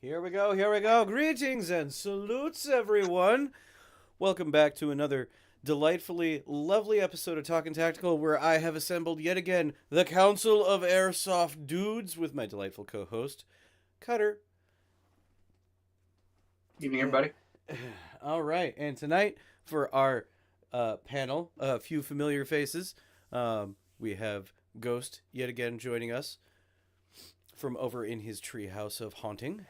Here we go, here we go. Greetings and salutes, everyone. Welcome back to another delightfully lovely episode of Talkin' Tactical, where I have assembled yet again the Council of Airsoft Dudes with my delightful co host, Cutter. Evening, everybody. All right, and tonight for our panel, a few familiar faces. We have Ghost yet again joining us from over in his treehouse of haunting.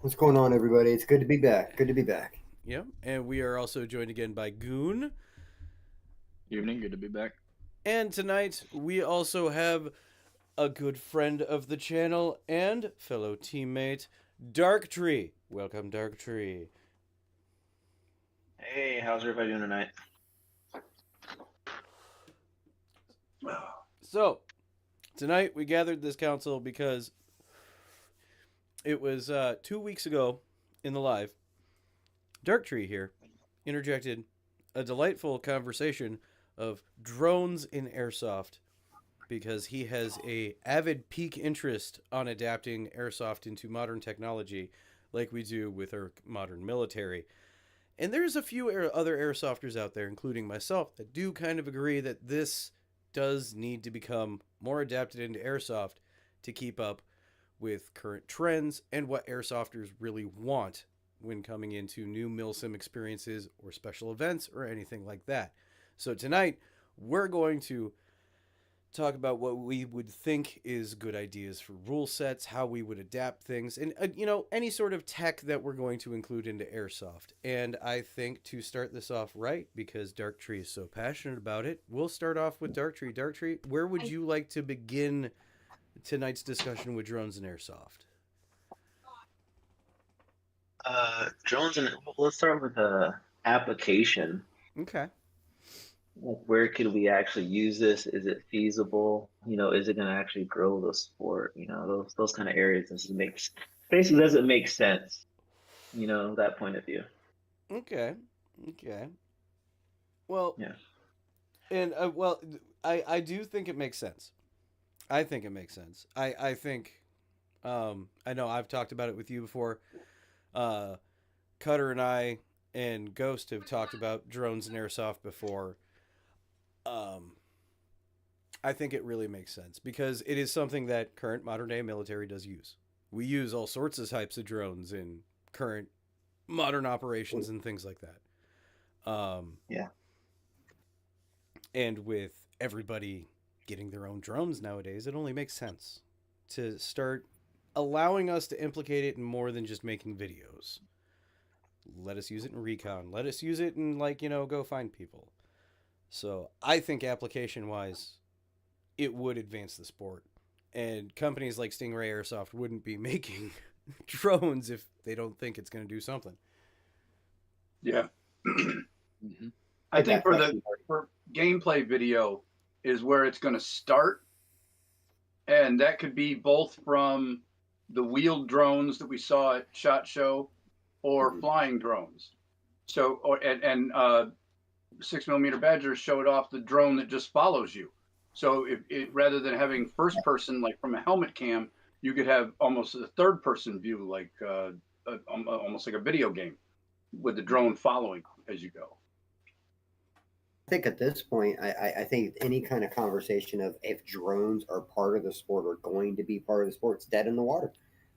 What's going on, everybody? It's good to be back. Good to be back. Yeah, and we are also joined again by Goon. Evening, good to be back. And tonight we also have a good friend of the channel and fellow teammate, Darktree. Welcome, Darktree. Hey, how's everybody doing tonight? So, tonight we gathered this council because it was 2 weeks ago in the live. Darktree here interjected a delightful conversation of drones in airsoft because he has a avid peak interest on adapting airsoft into modern technology like we do with our modern military. And there's a few other airsofters out there, including myself, that do kind of agree that this does need to become more adapted into airsoft to keep up with current trends and what airsofters really want when coming into new milsim experiences or special events or anything like that. So tonight we're going to talk about what we would think is good ideas for rule sets, how we would adapt things, and any sort of tech that we're going to include into airsoft. And I think to start this off right, because Darktree is so passionate about it, we'll start off with Darktree. Darktree, where would you like to begin tonight's discussion with drones and airsoft? Drones and let's start with the application. Okay. Where could we actually use this? Is it feasible? Is it going to actually grow the sport? Those kind of areas. Doesn't make sense. That point of view. Okay. Well, Yeah. and I do think it makes sense. I think it makes sense. I think, I know I've talked about it with you before. Cutter and I and Ghost have talked about drones and airsoft before. I think it really makes sense because it is something that current modern day military does use. We use all sorts of types of drones in current modern operations and things like that. Yeah. And with everybody getting their own drones nowadays, it only makes sense to start allowing us to implicate it in more than just making videos. Let us use it in recon. Let us use it in, go find people. So I think application-wise, it would advance the sport. And companies like Stingray Airsoft wouldn't be making drones if they don't think it's going to do something. Yeah. Mm-hmm. I think for gameplay video is where it's going to start. And that could be both from the wheeled drones that we saw at SHOT Show or flying drones. So, 6mm Badger showed off the drone that just follows you. So rather than having first person, like from a helmet cam, you could have almost a third person view, like almost like a video game with the drone following as you go. I think at this point, I think any kind of conversation of if drones are part of the sport or going to be part of the sport, it's dead in the water.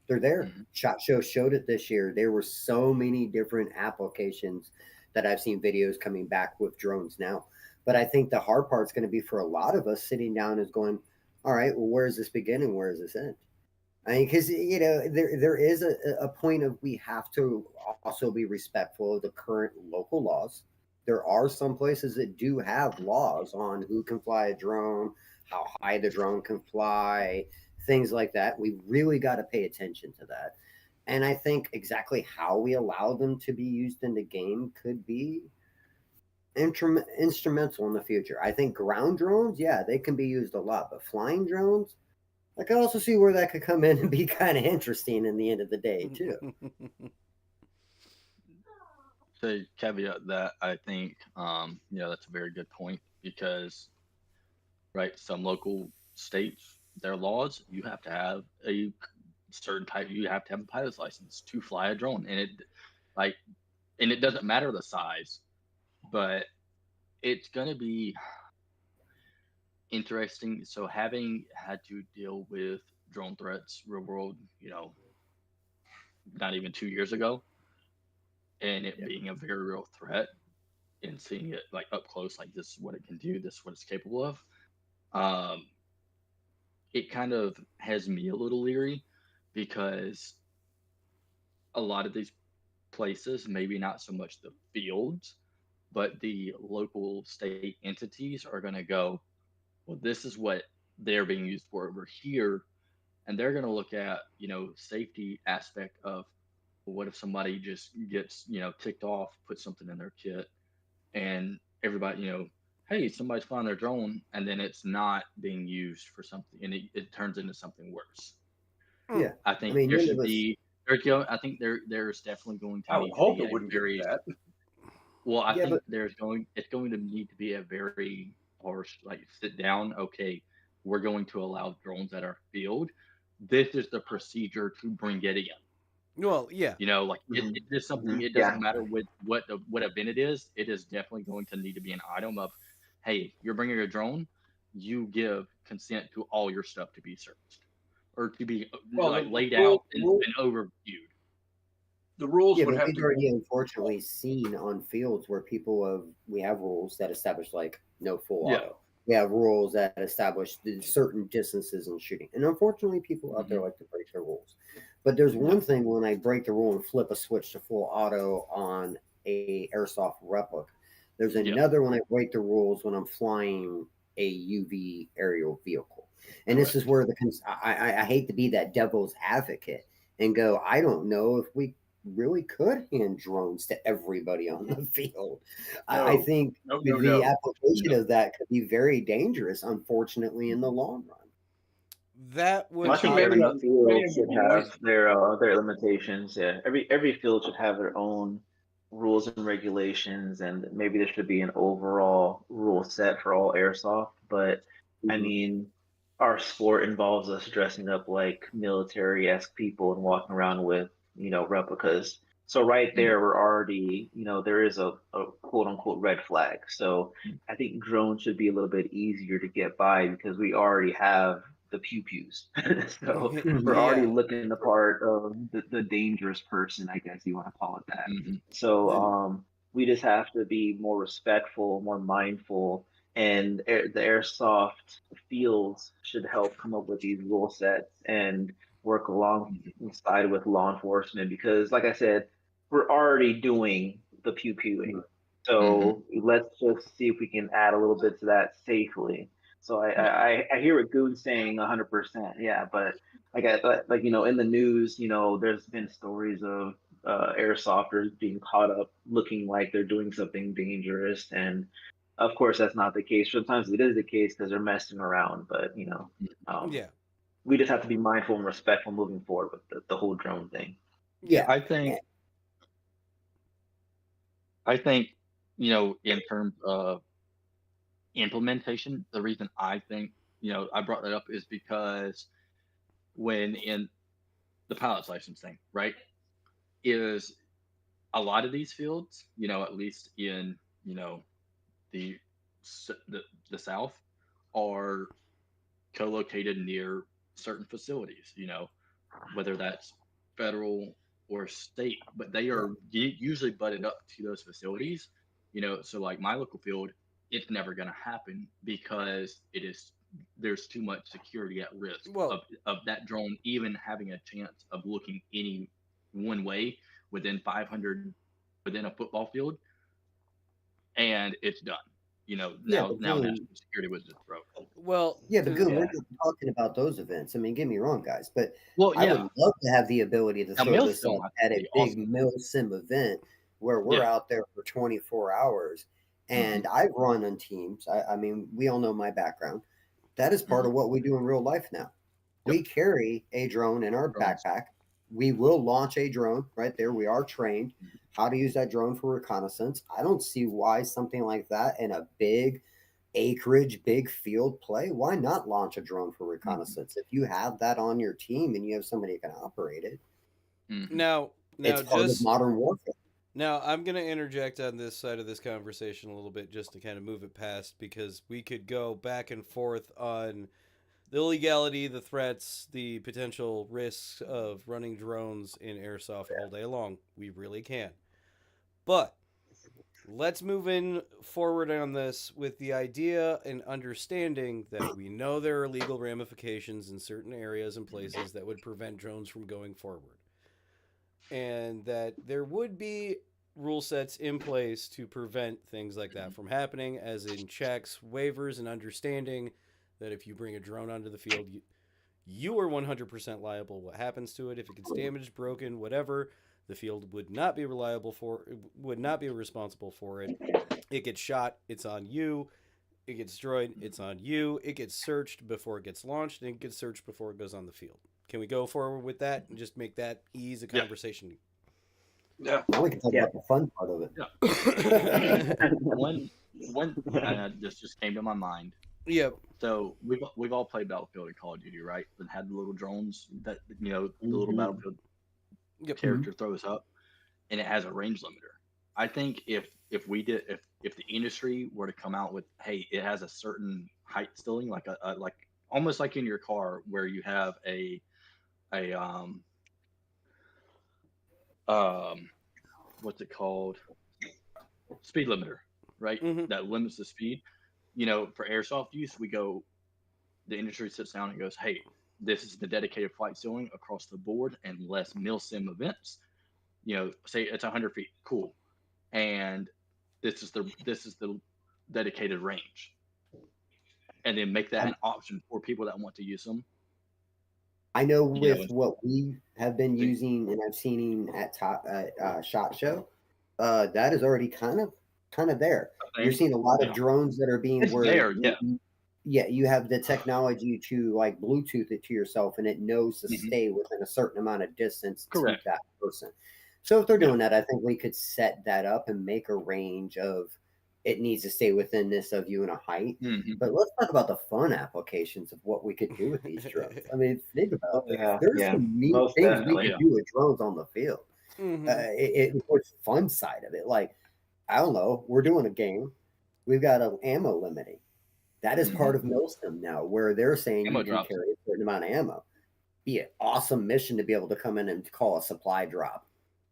They're there. Mm-hmm. SHOT Show showed it this year. There were so many different applications that I've seen videos coming back with drones now. But I think the hard part's going to be for a lot of us sitting down is going, all right, well, where does this begin and where does this end? I mean, because there is a point of we have to also be respectful of the current local laws. There are some places that do have laws on who can fly a drone, how high the drone can fly, things like that. We really got to pay attention to that. And I think exactly how we allow them to be used in the game could be instrumental in the future. I think ground drones, yeah, they can be used a lot, but flying drones, I can also see where that could come in and be kind of interesting in the end of the day, too. To caveat that, I think, that's a very good point because, right, some local states, their laws, you have to have a certain type. You have to have a pilot's license to fly a drone, and like, it doesn't matter the size, but it's gonna be interesting. So having had to deal with drone threats real world, not even 2 years ago, and it Yeah. being a very real threat, and seeing it like up close, like this is what it can do, this is what it's capable of. Um, it kind of has me a little leery because a lot of these places, maybe not so much the fields, but the local state entities are going to go, well, this is what they're being used for over here. And they're going to look at, safety aspect of, well, what if somebody just gets, ticked off, put something in their kit, and everybody, hey, somebody's flying their drone, and then it's not being used for something, and it turns into something worse. Yeah. I think I mean, there none should of us. be, I think there's definitely going to I would need to hope be it a wouldn't get very, to that. well, I Yeah, think but it's going to need to be a very harsh, like, sit down. Okay, we're going to allow drones at our field. This is the procedure to bring it in. Well, yeah. Like, Mhm. it is something. Mhm. It Yeah. doesn't matter what event it is. It is definitely going to need to be an item of, hey, you're bringing a drone. You give consent to all your stuff to be searched or to be Well, like the laid out rule, and overviewed. the rules yeah, would but have we've to already go. unfortunately seen on fields where we have rules that establish like no full Yeah. auto. We have rules that establish certain distances in shooting. And unfortunately, people out there like to break the rules. But there's one thing when I break the rule and flip a switch to full auto on a airsoft replica. There's Yeah. another when I break the rules when I'm flying a UV aerial vehicle. And this is where I hate to be that devil's advocate and go, I don't know if we really could hand drones to everybody on the field. I No, think no, the no. application of that could be very dangerous, unfortunately, in the long run. That Well, I would think Many probably. every of many field of should the have boys, their limitations. Yeah, every field should have their own rules and regulations, and maybe there should be an overall rule set for all airsoft. But I Mhm. mean, our sport involves us dressing up like military-esque people and walking around with replicas. So right there, we're already there is a quote unquote red flag. So I think drones should be a little bit easier to get by because we already have the pew pews. So we're already Yeah. looking the part of the dangerous person, I guess you want to call it that. Hmm. So The, we just have to be more respectful, more mindful, and the airsoft fields should help come up with these rule sets and work alongside with law enforcement because, like I said, we're already doing the pew pewing. So let's just see if we can add a little bit to that safely. So I hear what Goon's saying 100%. Yeah, but like in the news, there's been stories of airsofters being caught up looking like they're doing something dangerous, and of course that's not the case. Sometimes it is the case because they're messing around, but yeah. we just have to be mindful and respectful moving forward with the whole drone thing. Yeah. I think I think in terms of implementation, the reason I think I brought that up is because when in the pilot's license thing, right, is a lot of these fields, at least in the the the South, are co-located near certain facilities. Whether that's federal or state, but they are usually butted up to those facilities. So like my local field, it's never going to happen because there's too much security at risk Well, of that drone even having a chance of looking any one way within 500 within a football field, and it's done. Yeah, Now but national Goon, security was just broke. well, yeah, but Goon, we're Yeah. not talking about those events. I mean, get me wrong, guys, but Well, I would yeah, love to have the ability to now throw mail's this still up not at a be big awesome. mill sim event where we're Yeah. out there for 24 hours. And I've run on teams. I mean, we all know my background. That is part of what we do in real life now. Yep. We carry a drone in our Drones. backpack. We will launch a drone right there. We are trained how to use that drone for reconnaissance. I don't see why something like that in a big acreage, big field play, why not launch a drone for reconnaissance? If you have that on your team and you have somebody who can operate it, Now, it's part of modern warfare. Now, I'm going to interject on this side of this conversation a little bit just to kind of move it past, because we could go back and forth on the legality, the threats, the potential risks of running drones in airsoft all day long. We really can. But let's move in forward on this with the idea and understanding that we know there are legal ramifications in certain areas and places that would prevent drones from going forward. And that there would be rule sets in place to prevent things like that from happening, as in checks, waivers, and understanding that if you bring a drone onto the field, you are 100% liable. What happens to it, if it gets damaged, broken, whatever, the field would not be responsible for it. It gets shot, it's on you. It gets destroyed, it's on you. It gets searched before it gets launched, and it gets searched before it goes on the field. Can we go forward with that and just make that ease a conversation? Yeah. Now we can talk about the fun part of it. Yeah. one this just came to my mind. Yep. So we've all played Battlefield and Call of Duty, right? And had the little drones that the little Battlefield character throws up, and it has a range limiter. I think if the industry were to come out with, hey, it has a certain height ceiling, like a like almost like in your car where you have a what's it called? Speed limiter, right? That limits the speed. For airsoft use, the industry sits down and goes, hey, this is the dedicated flight ceiling across the board, unless mil-sim events. Say it's 100 feet, cool, and this is the dedicated range, and then make that an option for people that want to use them. I know with what we have been using, and I've seen at SHOT Show, that is already kind of there. You're seeing a lot of drones that are being you have the technology to like Bluetooth it to yourself, and it knows to stay within a certain amount of distance to that person. So if they're doing that, I think we could set that up and make a range of it needs to stay within this of you and a height. But let's talk about the fun applications of what we could do with these drones. I mean, think about it. There's some neat things we can do with drones on the field. It's fun side of it. Like, I don't know, we're doing a game. We've got an ammo limiting. That is part of MILSIM now, where they're saying you can carry a certain amount of ammo. Be an awesome mission to be able to come in and call a supply drop.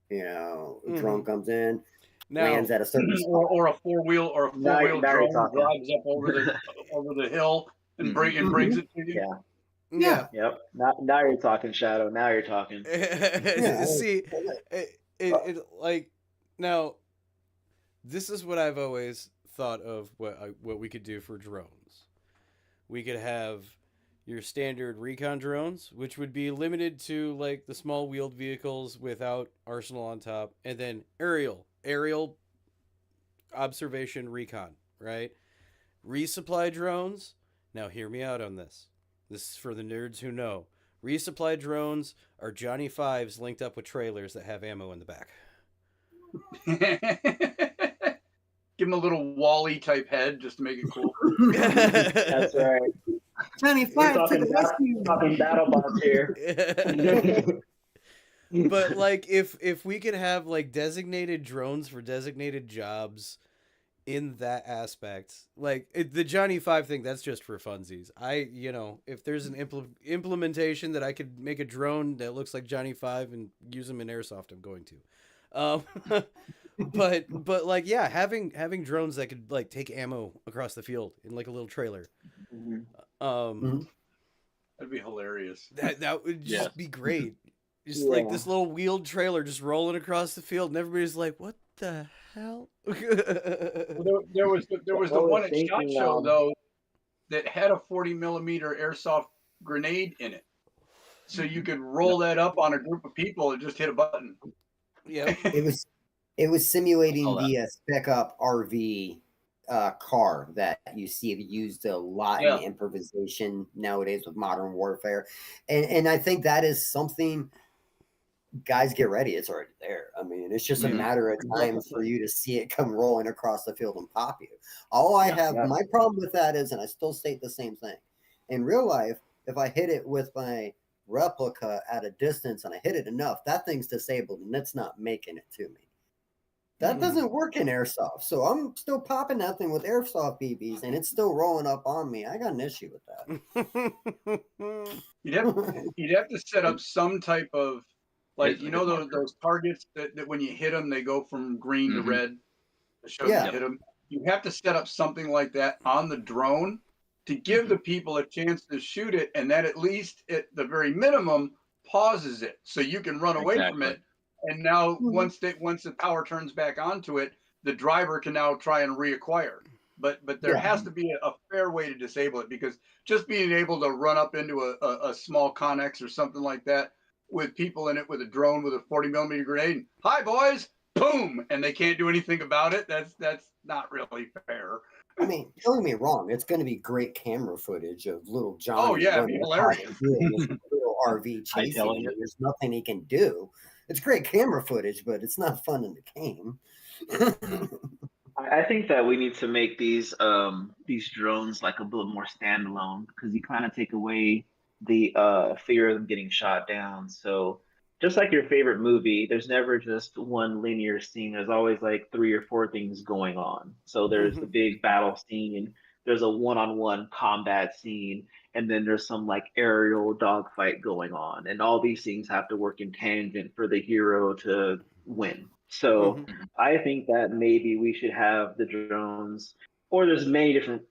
Drone comes in, lands at a certain or a four-wheel drone drives up over the hill and brings it to you. Yeah. Yep. Now you're talking, Shadow. Now you're talking. See, now, this is what I've always thought of what we could do for drones. We could have your standard recon drones, which would be limited to like the small wheeled vehicles without arsenal on top, and then aerial observation recon, right? Resupply drones. Now hear me out on this. This is for the nerds who know. Resupply drones are Johnny Fives linked up with trailers that have ammo in the back. Give him a little Wall-E type head just to make it cool. That's right. Johnny Five to the rescue. Talking battle bots here. But like, if we could have like designated drones for designated jobs in that aspect, like the Johnny Five thing, that's just for funsies. If there's an implementation that I could make a drone that looks like Johnny Five and use them in airsoft, I'm going to. But like, yeah, having drones that could like take ammo across the field in like a little trailer. That'd be hilarious. That would just be great. Just like this little wheeled trailer just rolling across the field, and everybody's like, "What the hell?" There was the one at SHOT Show though that had a 40 millimeter airsoft grenade in it, so you could roll that up on a group of people and just hit a button. Yeah, it was simulating the Spec Up RV car that you see used a lot in improvisation nowadays with modern warfare, and I think that is something guys, get ready. It's already there. I mean, it's just a Mhm. matter of time for you to see it come rolling across the field and pop you. All I have, Yeah. my problem with that is, and I still state the same thing. In real life, if I hit it with my replica at a distance and I hit it enough, that thing's disabled and it's not making it to me. That doesn't work in airsoft. So I'm still popping that thing with airsoft BBs and it's still rolling up on me. I got an issue with that. You'd have to set up some type of, like, Hit you a know, hit marker. those targets that when you hit them, they go from green to Mhm. red to show Yeah. that you hit them. You have to set up something like that on the drone to give the people a chance to shoot it, and that at least at the very minimum pauses it so you can run away from Exactly. it. And now Mhm. once the power turns back onto it, the driver can now try and reacquire. But there Yeah. has to be a fair way to disable it, because just being able to run up into a small Connex or something like that with people in it with a drone with a 40 millimeter grenade, and, hi boys, boom, and they can't do anything about it. That's not really fair. I mean, don't get me wrong, it's going to be great camera footage of little Oh Johnny yeah, it'd be running across hilarious. the field with a little RV chasing Hightailing him. it. There's nothing he can do. It's great camera footage, but it's not fun in the game. I think that we need to make these drones like a bit more standalone because you kind of take away the fear of them getting shot down. So just like your favorite movie, there's never just one linear scene. There's always like three or four things going on. So there's the big battle scene, there's a one-on-one combat scene, and then there's some like aerial dogfight going on. And all these things have to work in tangent for the hero to win. So I think that maybe we should have the drones, or there's many different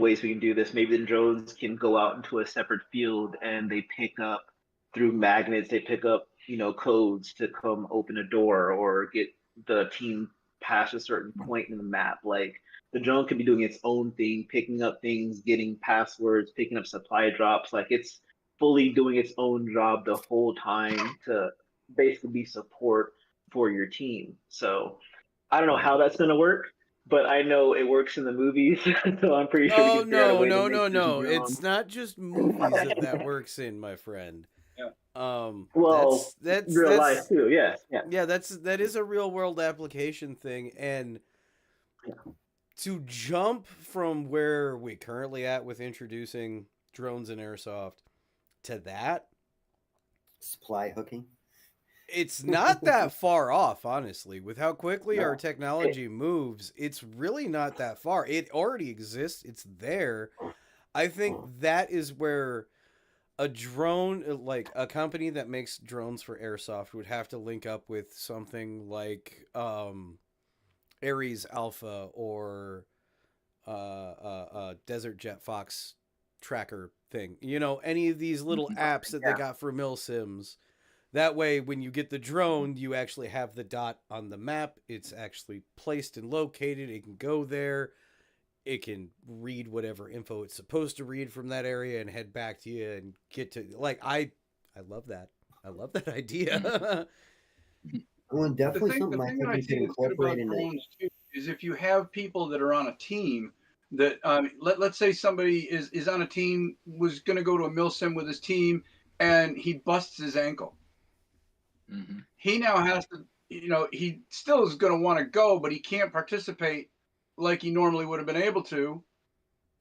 ways we can do this. Maybe the drones can go out into a separate field and they pick up through magnets. They pick up codes to come open a door or get the team past a certain point in the map. Like the drone could be doing its own thing, picking up things, getting passwords, picking up supply drops. Like it's fully doing its own job the whole time to basically be support for your team. So I don't know how that's going to work, but I know it works in the movies. So I'm pretty sure we Oh can figure out a no, way to no, make no, this no! drone. It's not just movies that works in, my friend. Yeah. Well, That's real life too. Yeah, yeah. yeah, that is a real world application thing, and to jump from where we currently at with introducing drones and airsoft to that, Supply hooking. it's not that far off, honestly. With how quickly our No. technology moves, it's really not that far. It already exists, it's there. I think that is where a drone, like a company that makes drones for airsoft, would have to link up with something like Ares Alpha or Desert Jet Fox tracker thing. You know, any of these little apps that they got for mil sims. That way, when you get the drone, you actually have the dot on the map. It's actually placed and located. It can go there. It can read whatever info it's supposed to read from that area and head back to you and get to, like, I love that. I love that idea. Well, definitely The something I thing think that I we see can that's good incorporate about into. drones too is if you have people that are on a team that, let's say somebody is on a team, was going to go to a milsim with his team, and he busts his ankle. He now has to, he still is going to want to go, but he can't participate like he normally would have been able to.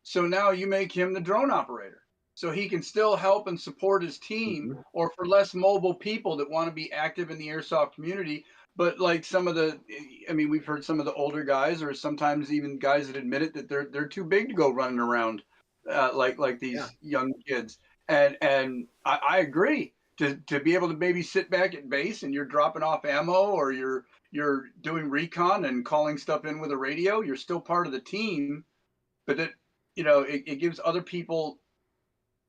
So now you make him the drone operator. So he can still help and support his team, or for less mobile people that want to be active in the airsoft community. But like some of the, I mean, we've heard some of the older guys, or sometimes even guys that admit it, that they're too big to go running around like these young kids. And I agree, to be able to maybe sit back at base and you're dropping off ammo, or you're doing recon and calling stuff in with a radio. You're still part of the team, but that, it gives other people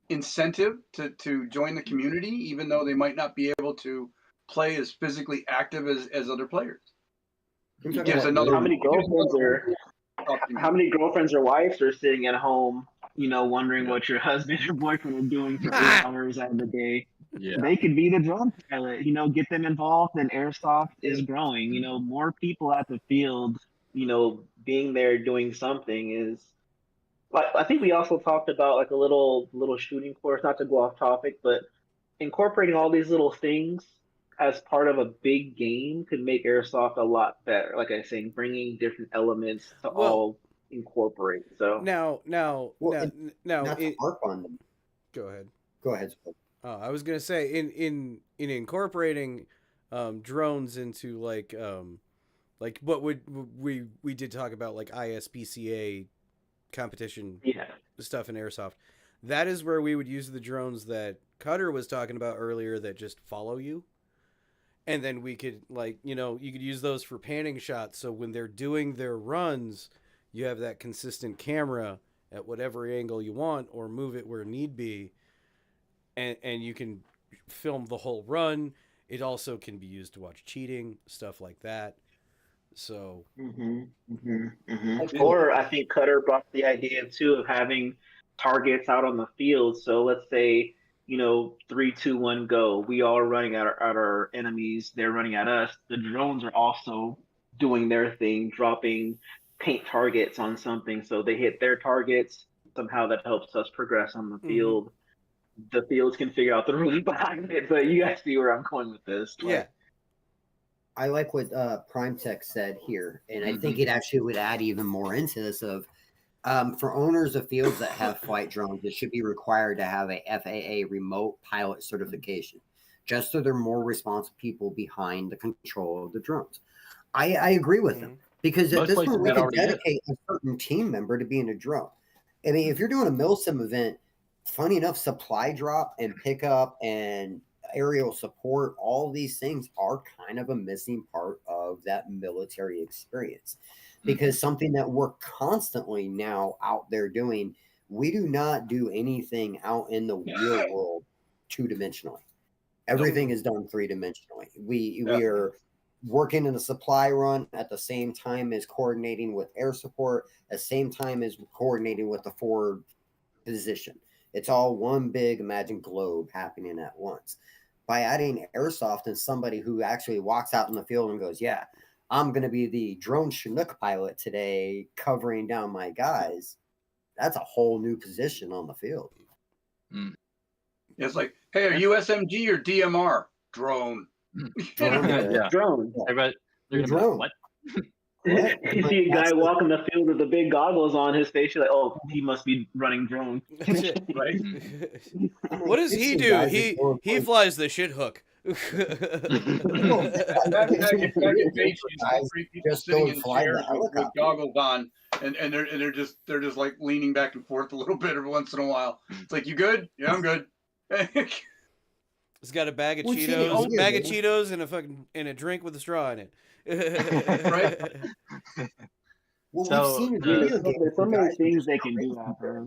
incentive to join the community, even though they might not be able to play as physically active as other players. It gives another. How many girlfriends or wives are sitting at home, wondering what your husband or boyfriend are doing for 8 hours out of the day? Yeah. They could be the drone pilot, get them involved, and airsoft is growing. More people at the field, being there doing something is like, I think we also talked about like a little shooting course, not to go off topic, but incorporating all these little things as part of a big game could make Airsoft a lot better. Like I was saying, bringing different elements to Well, all incorporate. So Well, and now, not to harp on them. go ahead. Go ahead. Spoke. I was gonna say in incorporating drones into like what would we did talk about like ISPCA competition yeah, stuff in Airsoft. That is where we would use the drones that Cutter was talking about earlier that just follow you. And then we could you could use those for panning shots. So when they're doing their runs, you have that consistent camera at whatever angle you want or move it where need be. And you can film the whole run. It also can be used to watch cheating, stuff like that. So Or I think Cutter brought the idea too of having targets out on the field. So let's say, 3, 2, 1, go. We all are running at our enemies. They're running at us. The drones are also doing their thing, dropping paint targets on something. So they hit their targets. Somehow that helps us progress on the field. The fields can figure out the rules behind it, but you guys see where I'm going with this. yeah. I like what Prime Tech said here, and I think it actually would add even more into this of for owners of fields that have flight drones, it should be required to have a FAA remote pilot certification, just so they're more responsible people behind the control of the drones. I agree with them because at Most this places point we that can already is. dedicate a certain team member to being a drone. I mean, if you're doing a milsim event, funny enough, supply drop and pickup and aerial support, all these things are kind of a missing part of that military experience because something that we're constantly now out there doing, we do not do anything out in the real world 2-dimensionally. Everything is done 3-dimensionally. We are working in a supply run at the same time as coordinating with air support, at the same time as coordinating with the forward position. It's all one big imagined globe happening at once. By adding Airsoft and somebody who actually walks out in the field and goes, yeah, I'm going to be the drone Chinook pilot today covering down my guys, that's a whole new position on the field. It's like, hey, are you SMG or DMR? Drone. Yeah. Drone. Everybody, they're gonna be Drone. like, what? You see a guy walking the field with the big goggles on his face, you're like, oh, he must be running drone. Right? What does he do? He flies the shit hook. Back in base, you saw three people Just sitting go in fly the chairs with helicopter. goggles on, and they're just like leaning back and forth a little bit every once in a while. It's like, you good? Yeah, I'm good. He's got a bag of Well, see, the Cheetos, only bag of thing- Cheetos, and a drink with a straw in it. Right. Well, So, we've seen There's video so many guys things just they can do crazy. out there.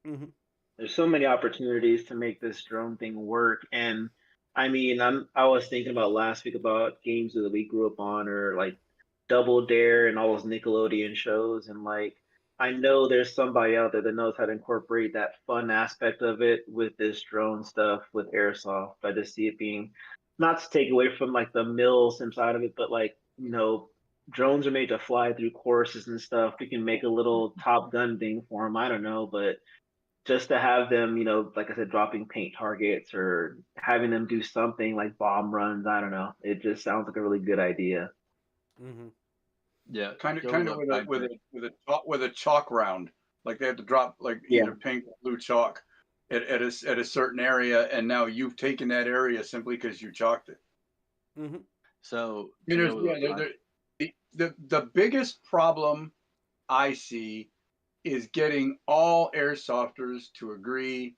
Mhm. There's so many opportunities to make this drone thing work. And I mean, I was thinking about last week about games that we grew up on, or like Double Dare and all those Nickelodeon shows. And like, I know there's somebody out there that knows how to incorporate that fun aspect of it with this drone stuff with Airsoft. I just see it being, not to take away from like the milsim side of it, but like, drones are made to fly through courses and stuff. We can make a little Top Gun thing for them. I don't know, but just to have them, like I said, dropping paint targets or having them do something like bomb runs. I don't know. It just sounds like a really good idea. Yeah, kind of go with a chalk round. Like they have to drop like either pink or blue chalk at a certain area, and now you've taken that area simply because you chalked it. So the biggest problem I see is getting all airsofters to agree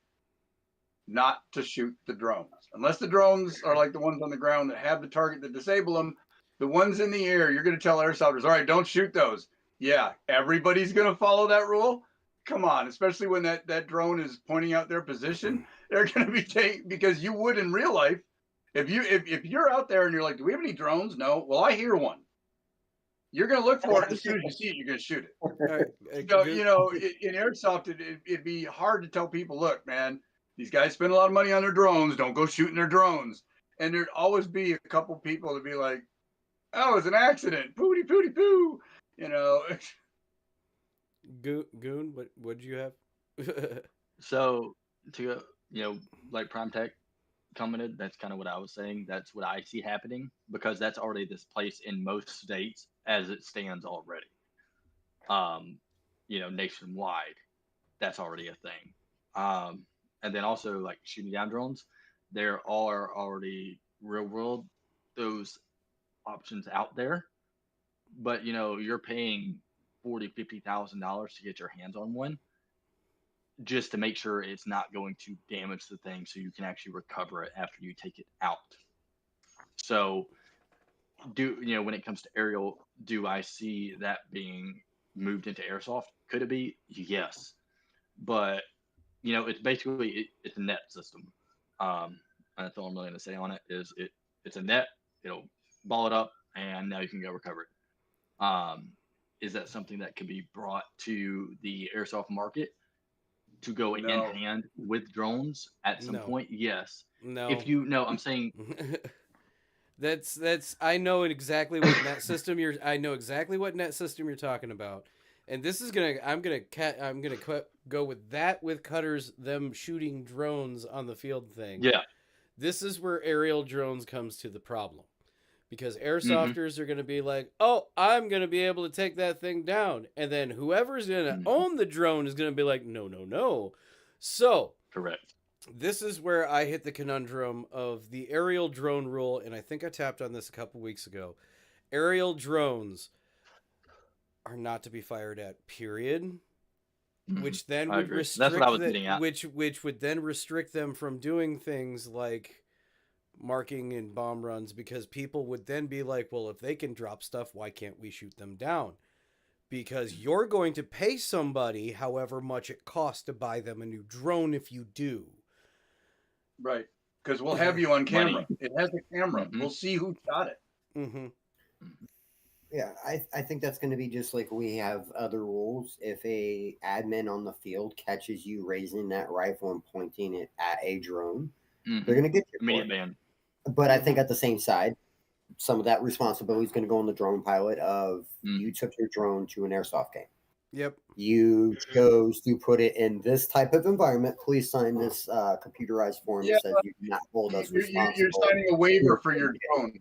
not to shoot the drones. Unless the drones are like the ones on the ground that have the target that disable them, the ones in the air, you're going to tell airsofters, all right, don't shoot those. Yeah, everybody's going to follow that rule? Come on, especially when that drone is pointing out their position. They're going to be taking, because you would in real life, if you're out there and you're like, do we have any drones? No. Well, I hear one. You're going to look for it. As soon as you see it, you're going to shoot it. So, in airsoft, it'd be hard to tell people, look, man, these guys spend a lot of money on their drones. Don't go shooting their drones. And there'd always be a couple people to be like, oh, it's an accident. Pooty, pooty, poo. Goon, what did you have? So to go, like Prime Tech commented, that's kind of what I was saying. That's what I see happening because that's already this place in most states as it stands already. Nationwide, that's already a thing. And then also like shooting down drones, there are already real world those options out there, but you're paying $40,000-$50,000 to get your hands on one just to make sure it's not going to damage the thing so you can actually recover it after you take it out. So when it comes to aerial, do I see that being moved into airsoft? Could it be? Yes. But it's basically it's a net system. And that's all I'm really going to say on it is it's a net, it'll ball it up and now you can go recover it. Is that something that could be brought to the airsoft market to go in No. hand with drones at some No. point? Yes. No. If I'm saying that's I know exactly what net system you're talking about. And this is I'm gonna go with that with cutters, them shooting drones on the field thing. Yeah. This is where aerial drones comes to the problem. Because airsofters are going to be like, oh, I'm going to be able to take that thing down. And then whoever's going to own the drone is going to be like, no. So, correct. This is where I hit the conundrum of the aerial drone rule. And I think I tapped on this a couple weeks ago. Aerial drones are not to be fired at, period. Which then would restrict That's what I was getting at. which would then restrict them from doing things like marking and bomb runs, because people would then be like, well, if they can drop stuff, why can't we shoot them down? Because you're going to pay somebody however much it costs to buy them a new drone if you do. Right. Because we'll have you on camera. It has a camera. We'll see who shot it. Mm-hmm. Yeah, I think that's going to be just like we have other rules. If a admin on the field catches you raising that rifle and pointing it at a drone, they're going to get you. Immediate ban. But I think at the same side, some of that responsibility is going to go on the drone pilot of you took your drone to an airsoft game. Yep. You chose to put it in this type of environment. Please sign this computerized form that says you do not hold us responsible. You're signing a waiver for your drone.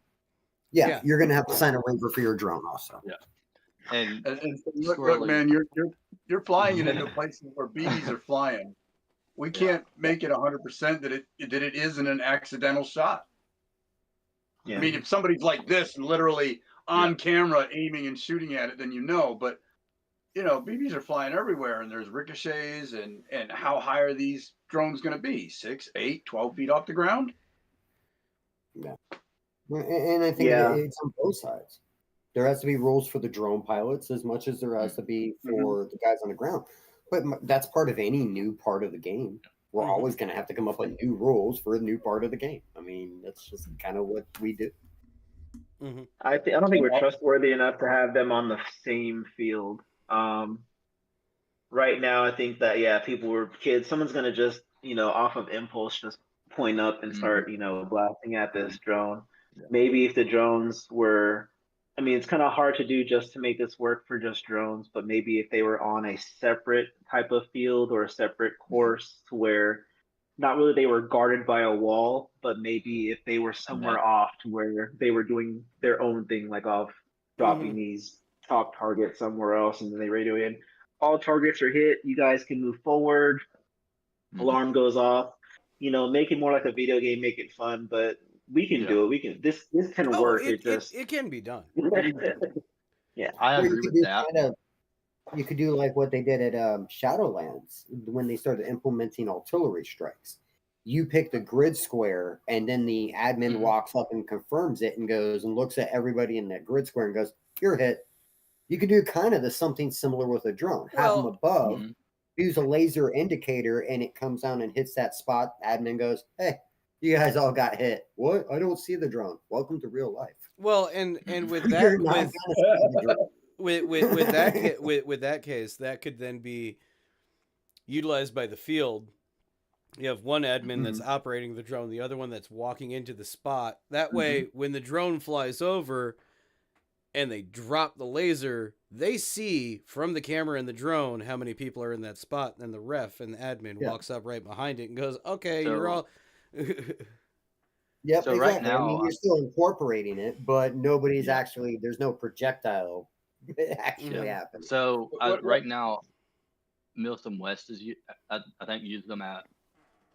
Yeah, you're going to have to sign a waiver for your drone also. Yeah. And look, man, you're flying it into places where BBs are flying. We can't make it 100% that it isn't an accidental shot. Yeah. I mean, if somebody's like this and literally on camera aiming and shooting at it, then but BBs are flying everywhere and there's ricochets and how high are these drones going to be? 6, 8, 12 feet off the ground? Yeah. And I think it's on both sides. There has to be rules for the drone pilots as much as there has to be for the guys on the ground. But that's part of any new part of the game. We're always going to have to come up with new rules for a new part of the game. I mean, that's just kind of what we do. Mm-hmm. I don't think we're trustworthy enough to have them on the same field. Right now, I think that, kids, someone's going to just, off of impulse, just point up and start, blasting at this drone. Yeah. Maybe if the drones were, it's kind of hard to do just to make this work for just drones, but maybe if they were on a separate type of field or a separate course to where not really they were guarded by a wall, but maybe if they were somewhere off to where they were doing their own thing, like off dropping these top targets somewhere else, and then they radio in, all targets are hit, you guys can move forward, alarm goes off, make it more like a video game, make it fun, but we can do it. We can. This can work. It can be done. Yeah, I agree with that. You could do like what they did at Shadowlands when they started implementing artillery strikes. You pick the grid square, and then the admin walks up and confirms it and goes and looks at everybody in that grid square and goes, "You're hit." You could do kind of something similar with a drone. Have them above, use a laser indicator, and it comes down and hits that spot. Admin goes, "Hey, you guys all got hit. What? I don't see the drone. Welcome to real life." Well, and with that, with that case, that could then be utilized by the field. You have one admin that's operating the drone, the other one that's walking into the spot. That way, when the drone flies over and they drop the laser, they see from the camera in the drone how many people are in that spot. And the ref and the admin walks up right behind it and goes, "Okay, you're all." Yep, So right exactly. I now, mean, you're still incorporating it, but nobody's Yeah. actually. There's no projectile actually Yeah. happening. so What- right now, Milsom West is I think use them at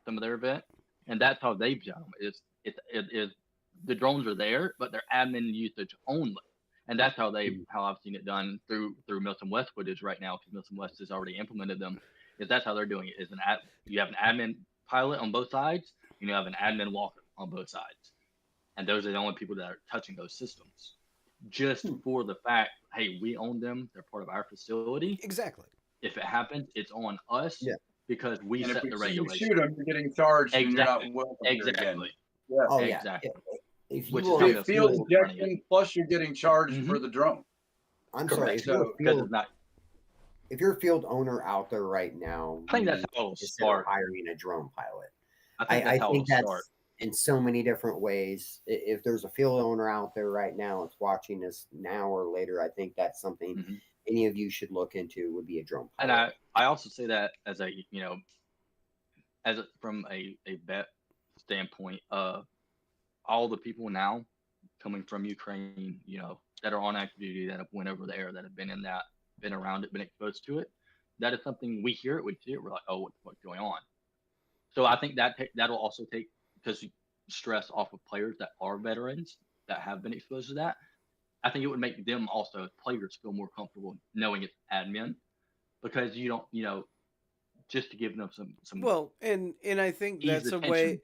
some of their event, and that's how they've done them. It is the drones are there, but they're admin usage only, and that's how I've seen it done through Milsom West footage right now, because Milsom West has already implemented them. Is that's how they're doing it? Is you have an admin pilot on both sides, and you have an admin walker on both sides, and those are the only people that are touching those systems, just for the fact, hey, we own them, they're part of our facility. Exactly. If it happens, it's on us Yeah. because we And if set we the see you regulations. shoot them, you're getting charged, and you're Exactly. not welcome here again. Exactly. Yeah. Oh yeah. Exactly. If Which you is are how a Milsom Field West is running it. injection plus you're getting charged Mhm. for the drone. I'm Correct. sorry, if you're So- a Because field, it's not. if you're a field owner out there right now, I think you that's need how it'll to consider start. hiring a drone pilot. I think I that's how think it'll that's start. in so many different ways. If there's a field owner out there right now that's watching this now or later, I think that's something Mhm. any of you should look into would be a drone pilot. And I also say that as a from a vet standpoint of all the people now coming from Ukraine, that are on active duty, that have went over there, that have been in that, been around it, been exposed to it. That is something we hear it, we see it, we're like, oh, what's going on? So I think that'll also take because stress off of players that are veterans that have been exposed to that. I think it would make them also players feel more comfortable knowing it's admin, because you don't, just to give them some Well, and I think ease that's the a way. tension.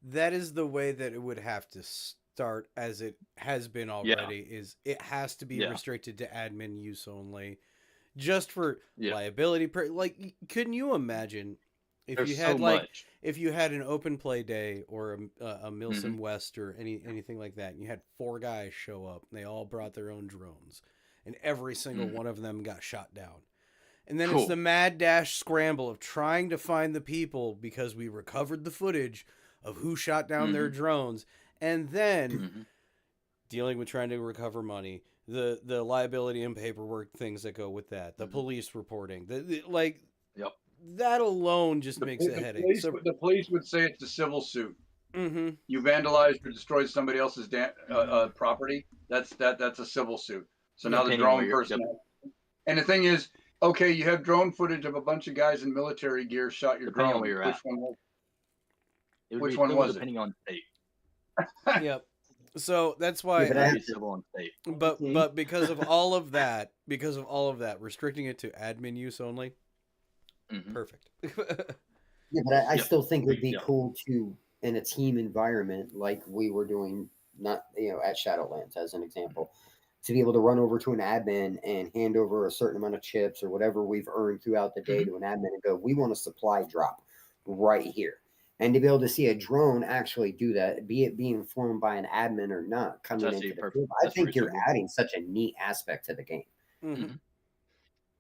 That is the way that it would have to start, as it has been already. Is it has to be Yeah. restricted to admin use only, just for Yeah. liability. Like, couldn't you imagine if There's you had so like much. if you had an open play day or a Milsom Mm-hmm. West or anything like that, and you had 4 guys show up, and they all brought their own drones, and every single one of them got shot down. And then it's Cool. the mad dash scramble of trying to find the people because we recovered the footage of who shot down their drones, and then dealing with trying to recover money, the liability and paperwork things that go with that, the police reporting, Yep. that alone just makes it a headache. The police would say it's a civil suit. Mm-hmm. You vandalized or destroyed somebody else's property. That's a civil suit. So now the Depending on drone where you're- person. And the thing is, okay, you have drone footage of a bunch of guys in military gear shot your Depending on drone. where you're Which at. one was It would Which be one civil was it? depending on state. Yep. So that's why. Yeah, but It I would have be civil on state. But because of all of that, restricting it to admin use only, perfect. Yeah, but I still think it would be Yeah. cool to, in a team environment like we were doing, not at Shadowlands as an example, to be able to run over to an admin and hand over a certain amount of chips or whatever we've earned throughout the day to an admin and go, we want a supply drop right here. And to be able to see a drone actually do that, be it being flown by an admin or not, coming That's into the perfect. field, I That's think pretty you're simple. adding such a neat aspect to the game. Mm-hmm.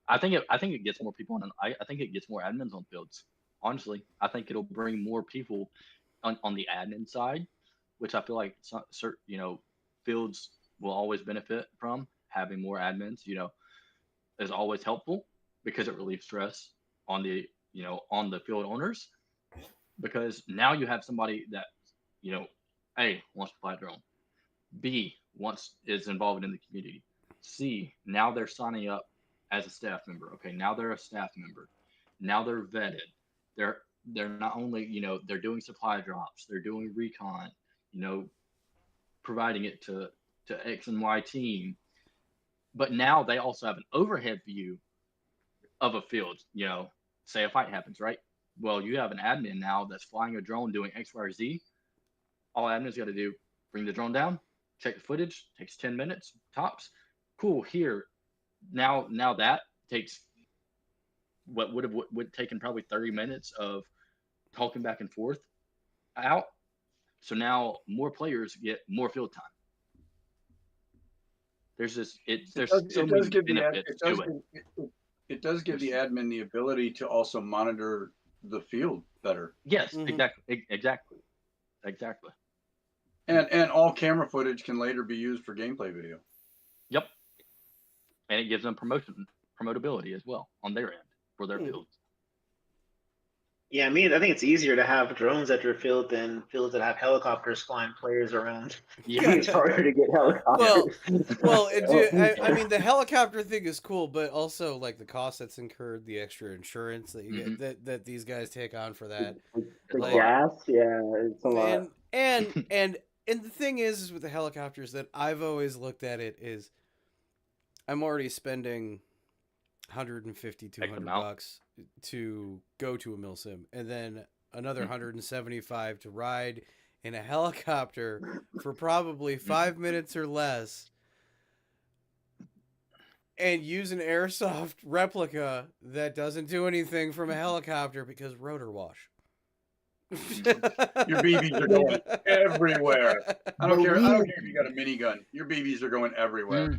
I think it gets more people on. I think it gets more admins on fields. Honestly, I think it'll bring more people on the admin side, which I feel like certain fields will always benefit from having more admins. Is always helpful because it relieves stress on the field owners, because now you have somebody that A, wants to fly a drone, B, is involved in the community, C, now they're signing up as a staff member. Okay, now they're a staff member. Now they're vetted. They're not only they're doing supply drops, they're doing recon, providing it to X and Y team. But now they also have an overhead view of a field. Say a fight happens, right? Well, you have an admin now that's flying a drone doing X, Y, or Z. All admin's got to do, bring the drone down, check the footage, takes 10 minutes tops. Cool. Here, now that takes what would taken probably 30 minutes of talking back and forth out. So now more players get more field time. There's so many benefits to it. It does give the admin the ability to also monitor the field better. Yes, Mhm. exactly. And all camera footage can later be used for gameplay video. Yep. And it gives them promotability as well on their end for their fields. Yeah, I mean, I think it's easier to have drones at your field than fields that have helicopters flying players around. Yeah. It's harder to get helicopters. I mean, the helicopter thing is cool, but also like the cost that's incurred, the extra insurance that you get that these guys take on for that. The Like, gas, yeah, it's a lot. And the thing is with the helicopters that I've always looked at it is I'm already spending 150 200 bucks to go to a milsim, and then another 175 to ride in a helicopter for probably 5 minutes or less, and use an airsoft replica that doesn't do anything from a helicopter because rotor wash. Your BBs are going everywhere. I don't care if you got a minigun. Your BBs are going everywhere.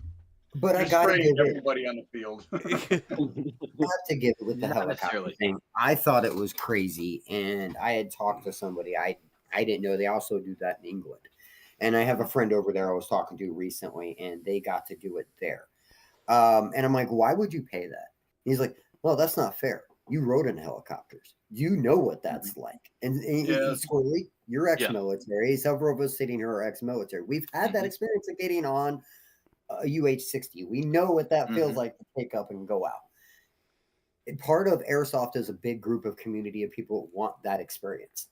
But You're I gotta spraying give it. everybody on the field. I have to give it with the Not helicopter necessarily. thing. I thought it was crazy, and I had talked to somebody. I didn't know they also do that in England, and I have a friend over there I was talking to recently, and they got to do it there. And I'm like, why would you pay that? He's like, well, that's not fair. You rode in helicopters. You know what that's like. And Squirrely, you're ex-military. Several of us sitting here are ex-military. We've had that experience of getting on a UH-60. We know what that feels like to pick up and go out. And part of Airsoft is a big group of community of people that want that experience.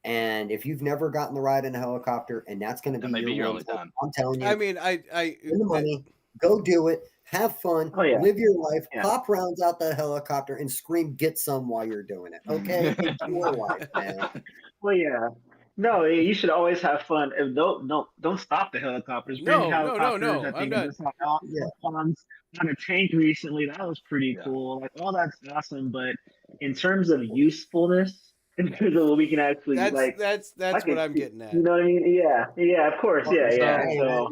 And if you've never gotten the ride in a helicopter, and that's going to be your only time, I'm telling you. I mean, I spend the money, go do it, have fun, live your life, pop rounds out the helicopter, and scream, "Get some!" while you're doing it. Okay, it's your life, man. Well, yeah. No, you should always have fun. And don't stop the helicopters. Bring helicopters. No. I think this on a tank recently. That was pretty cool. Like, oh, that's awesome. But in terms of usefulness, in terms of what we can actually that's what I'm getting at. You know what I mean? Yeah, of course, yeah. So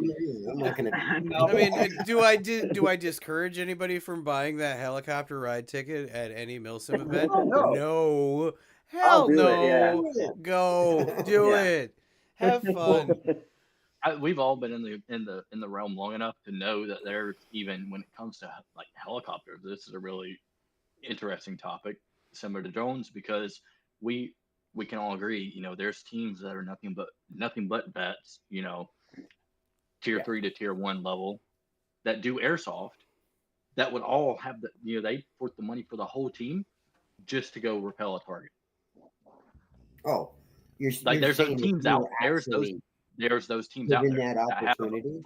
I'm not gonna. I mean, do I discourage anybody from buying that helicopter ride ticket at any milsim event? No. Hell no! Go do it. Have fun. We've all been in the realm long enough to know that there's, even when it comes to like helicopters, this is a really interesting topic, similar to drones, because we can all agree, there's teams that are nothing but vets, tier 3 to tier 1 level, that do airsoft, that would all have they put the money for the whole team just to go repel a target. Oh, you're there's those teams out. There's those teams out there that opportunity.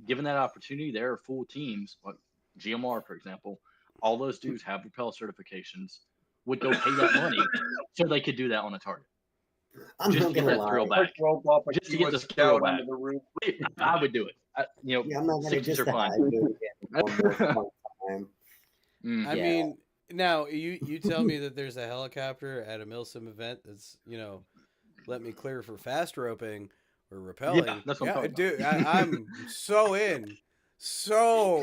Given that opportunity, there are full teams like GMR, for example. All those dudes have repel certifications. Would go pay that money so they could do that on a target. I'm just not to get that thrill back. Just to get the thrill back. I would do it. I'm not going to just fine. I mean, now you tell me that there's a helicopter at a milsim event that's let me clear for fast roping or rappelling. Yeah, that's what I'm talking dude. I'm so in. So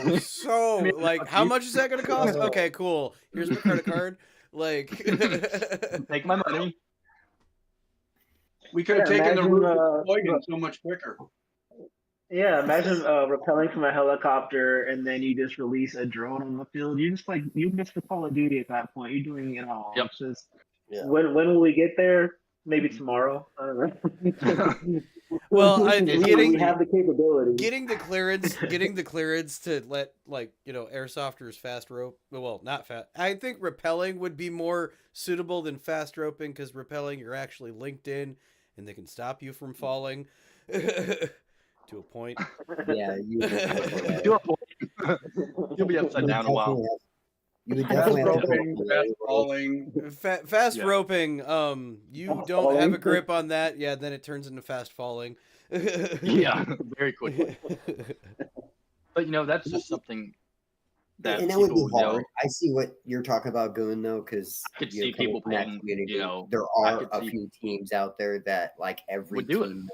like, how much is that going to cost? Okay, cool. Here's my credit card. Like, take my money. We could have taken the route so much quicker. Yeah, imagine rappelling from a helicopter and then you just release a drone on the field. You just you miss the Call of Duty at that point. You're doing it all. Yep. It's just when will we get there? Maybe tomorrow. I don't know. Well, we have the capability. Getting the clearance to let airsofters fast rope. Well, not fast. I think rappelling would be more suitable than fast roping, because rappelling you're actually linked in, and they can stop you from falling to a point. Yeah, to a point. You'll be upside down a while. You would definitely fast falling. Fast roping. You don't have a grip on that. Yeah, then it turns into fast falling. Yeah, very quickly. But that's just something that and that would be hard. I see what you're talking about, Goon, though, because I could see people playing. There are a few teams out there that every team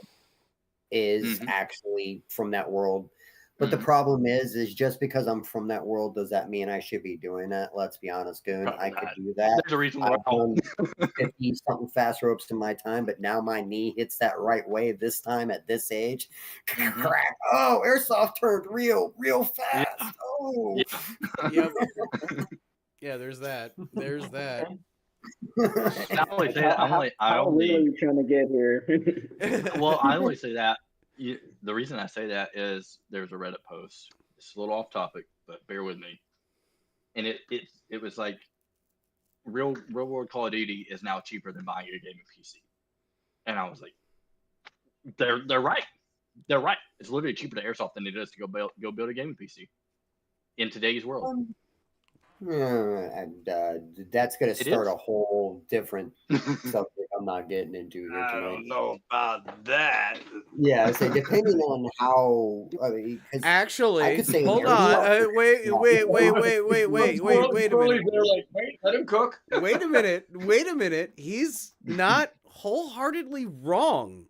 is actually from that world. But the problem is just because I'm from that world, does that mean I should be doing that? Let's be honest, Goon. I could do that. There's a reason why I've done 50-something fast ropes in my time, but now my knee hits that right way this time at this age. Crack. Oh, airsoft turned real fast. Yeah. Oh. Yep. Yeah, there's that. I only say that. I How real are only. you trying to get here? Well, I only say that. The reason I say that is there's a Reddit post. It's a little off topic, but bear with me. And it was like real world Call of Duty is now cheaper than buying a gaming PC. And I was like, they're right. They're right. It's literally cheaper to airsoft than it is to go build a gaming PC in today's world. And that's going to It start is. a whole different subject I'm not getting into here I tonight. don't know about that. Yeah, I say depending on how. I mean, 'cause I Actually, could say an hold on. airsoft- Wait a minute. They're like, wait, let him cook. Wait a minute. He's not wholeheartedly wrong.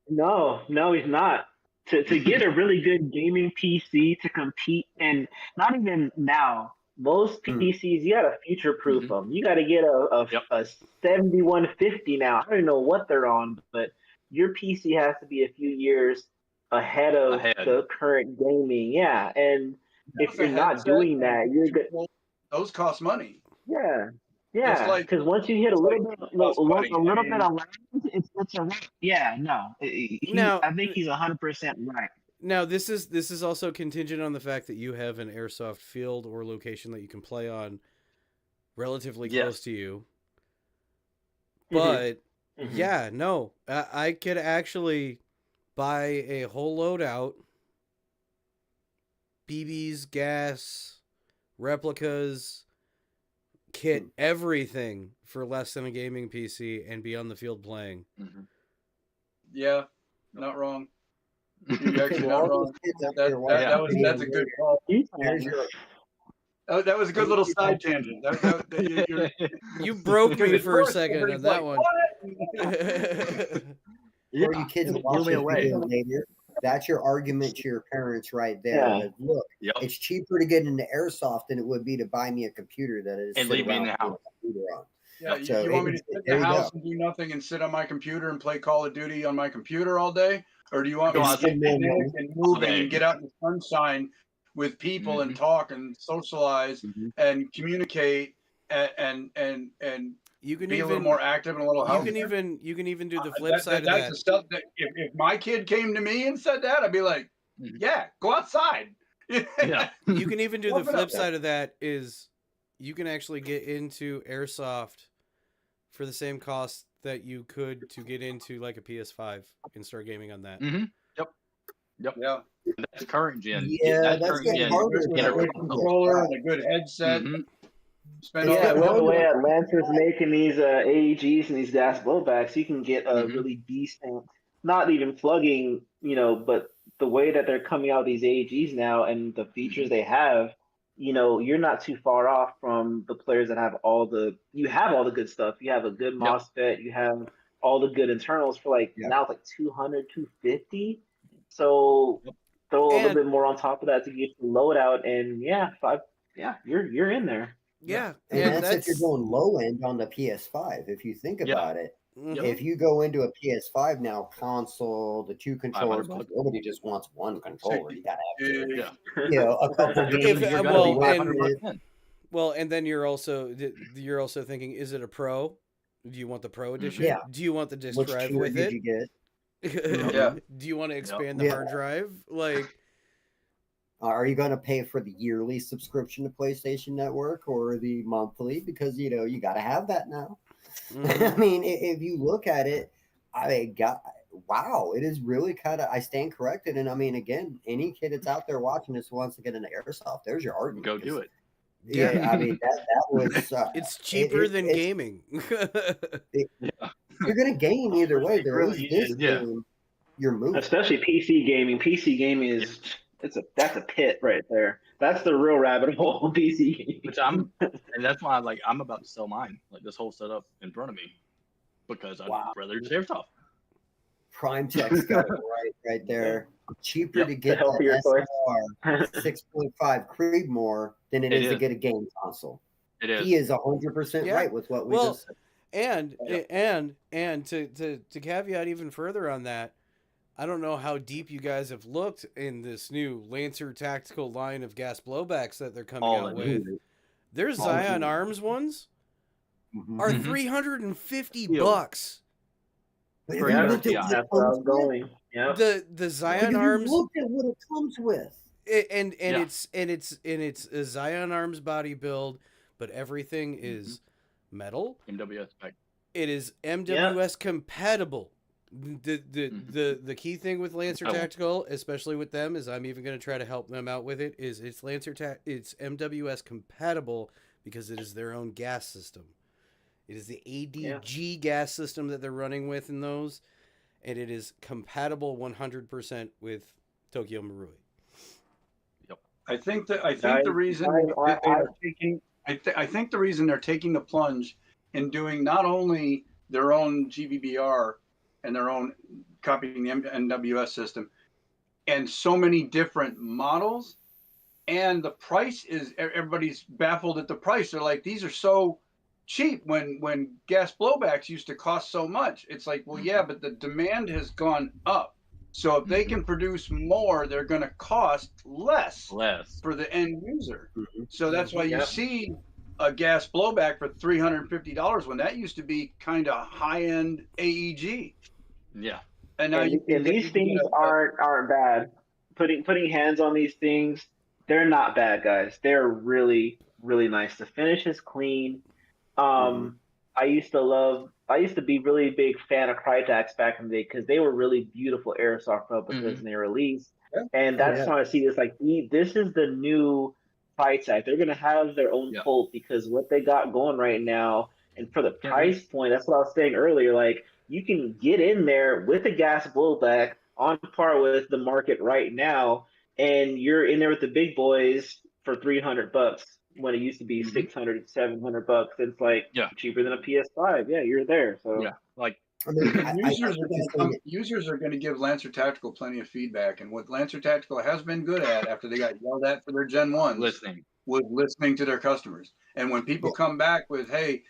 No, he's not. To get a really good gaming PC to compete, and not even now, most PCs you gotta future proof them. You gotta get a 7150 now. I don't know what they're on, but your PC has to be a few years ahead of the current gaming. Yeah, and if you're not doing that, you're good. Those cost money. Yeah. Just like- Because once you hit a little bit of land, it's a wrap. Yeah, no. I think he's 100% right. Now this is also contingent on the fact that you have an airsoft field or location that you can play on relatively close to you. But yeah, no, I could actually buy a whole loadout, BBs, gas, replicas, kit, everything for less than a gaming PC and be on the field playing. Yeah, not wrong. You're actually not wrong. That's a good call. That was a good little side tangent. You broke me for a second on that one. For you kids watching this video later, that's your argument to your parents right there. Yeah. Like, look, it's cheaper to get into airsoft than it would be to buy me a computer that is and leave me in the house. Yeah, So you want me to sit in the house and do nothing and sit on my computer and play Call of Duty on my computer all day? Or do you want me to sit and move and get out in the sunshine with people and talk and socialize and communicate and you can be even a little more active and a little healthier? You can even do the flip side of that. That's the stuff that if my kid came to me and said that, I'd be like, yeah, go outside. Yeah. You can even do the flip side of that is you can actually get into airsoft for the same cost that you could to get into like a PS5 and start gaming on that. Yep. Yeah. That's current gen. Yeah, that's getting harder. With a good controller and a good headset. The way Atlanta's making these AEGs and these gas blowbacks, you can get a really decent, not even plugging, but the way that they're coming out with these AEGs now and the features they have, you're not too far off from the players that have all the good stuff. You have a good MOSFET, you have all the good internals for now it's like 200, 250. So throw a little bit more on top of that to get the loadout, and you're in there. Yeah, and that's if you're going low end on the PS5. If you think about it, if you go into a PS5 now, console, the two controllers, nobody just wants one controller. You gotta have a couple games. Well, and then you're also thinking, is it a Pro? Do you want the Pro edition? Yeah. Do you want the disc Which drive tier with did it? you get? Do you want to expand the hard drive? Like, are you going to pay for the yearly subscription to PlayStation Network or the monthly? Because you got to have that now. I mean, if you look at it, wow, it is really kind of. I stand corrected, and I mean, again, any kid that's out there watching this who wants to get into airsoft, there's your argument. Go do it. Yeah, I mean that was. It's cheaper than gaming. You're gonna gain either way. There is this game. You're moving, especially PC gaming. PC gaming is that's a pit right there. That's the real rabbit hole. PC gaming. And that's why I'm about to sell mine, like this whole setup in front of me, because I'd rather just airsoft. Prime Tech's got it right there. Cheaper to get the SLR 6.5 Creedmoor than it is to get a game console. It is. He is 100% right with what we just said. And to caveat even further on that, I don't know how deep you guys have looked in this new Lancer tactical line of gas blowbacks that they're coming out with. There's Zion Arms ones. are Mhm. $350. But For have you an looked at RTI. what it That's where I comes was with? going. Yep. The Like, Zion have you Arms looked at what it comes with? and Yeah. it's a Zion Arms body build, but everything is metal. MWS spec. It is Yep. MWS compatible. The Mhm. the key thing with Lancer Oh. Tactical, especially with them, is I'm even going to try to help them out with it. Is it's it's MWS compatible because it is their own gas system. It is the Yeah. ADG gas system that they're running with in those, and it is compatible 100% with Tokyo Marui. I think the Guys, reason guys, they are taking I think the reason they're taking the plunge in doing not only their own GBBR and their own copying the NWS system and so many different models, and the price is everybody's baffled at the price. They're like, these are so cheap when gas blowbacks used to cost so much. It's like, well, yeah, but the demand has gone up. So if they can produce more, they're going to cost less Less. for the end user. Mhm. So that's why you Yep. see a gas blowback for $350 when that used to be kind of high end AEG. Yeah. And now you And these can get things aren't bad. Putting hands on these things, they're not bad, guys. They're really nice. The finish is clean. I used to be really big fan of Crytax back in the day because they were really beautiful airsoft replicas when they were released. Yeah. And Oh, that's yeah. how I see this. Like, this is the new Crytax. They're gonna have their own Yeah. cult because what they got going right now, and for the Can't beat price point, that's what I was saying earlier. Like, you can get in there with a gas blowback on par with the market right now, and you're in there with the big boys for $300 when it used to be Mhm. 600, $700. It's like Yeah. cheaper than a PS5. Yeah, you're there. So Yeah. Like I mean, Users are going to give Lancer Tactical plenty of feedback, and what Lancer Tactical has been good at after they got yelled at for their Gen 1s listening. was listening to their customers. And when people come back with, hey,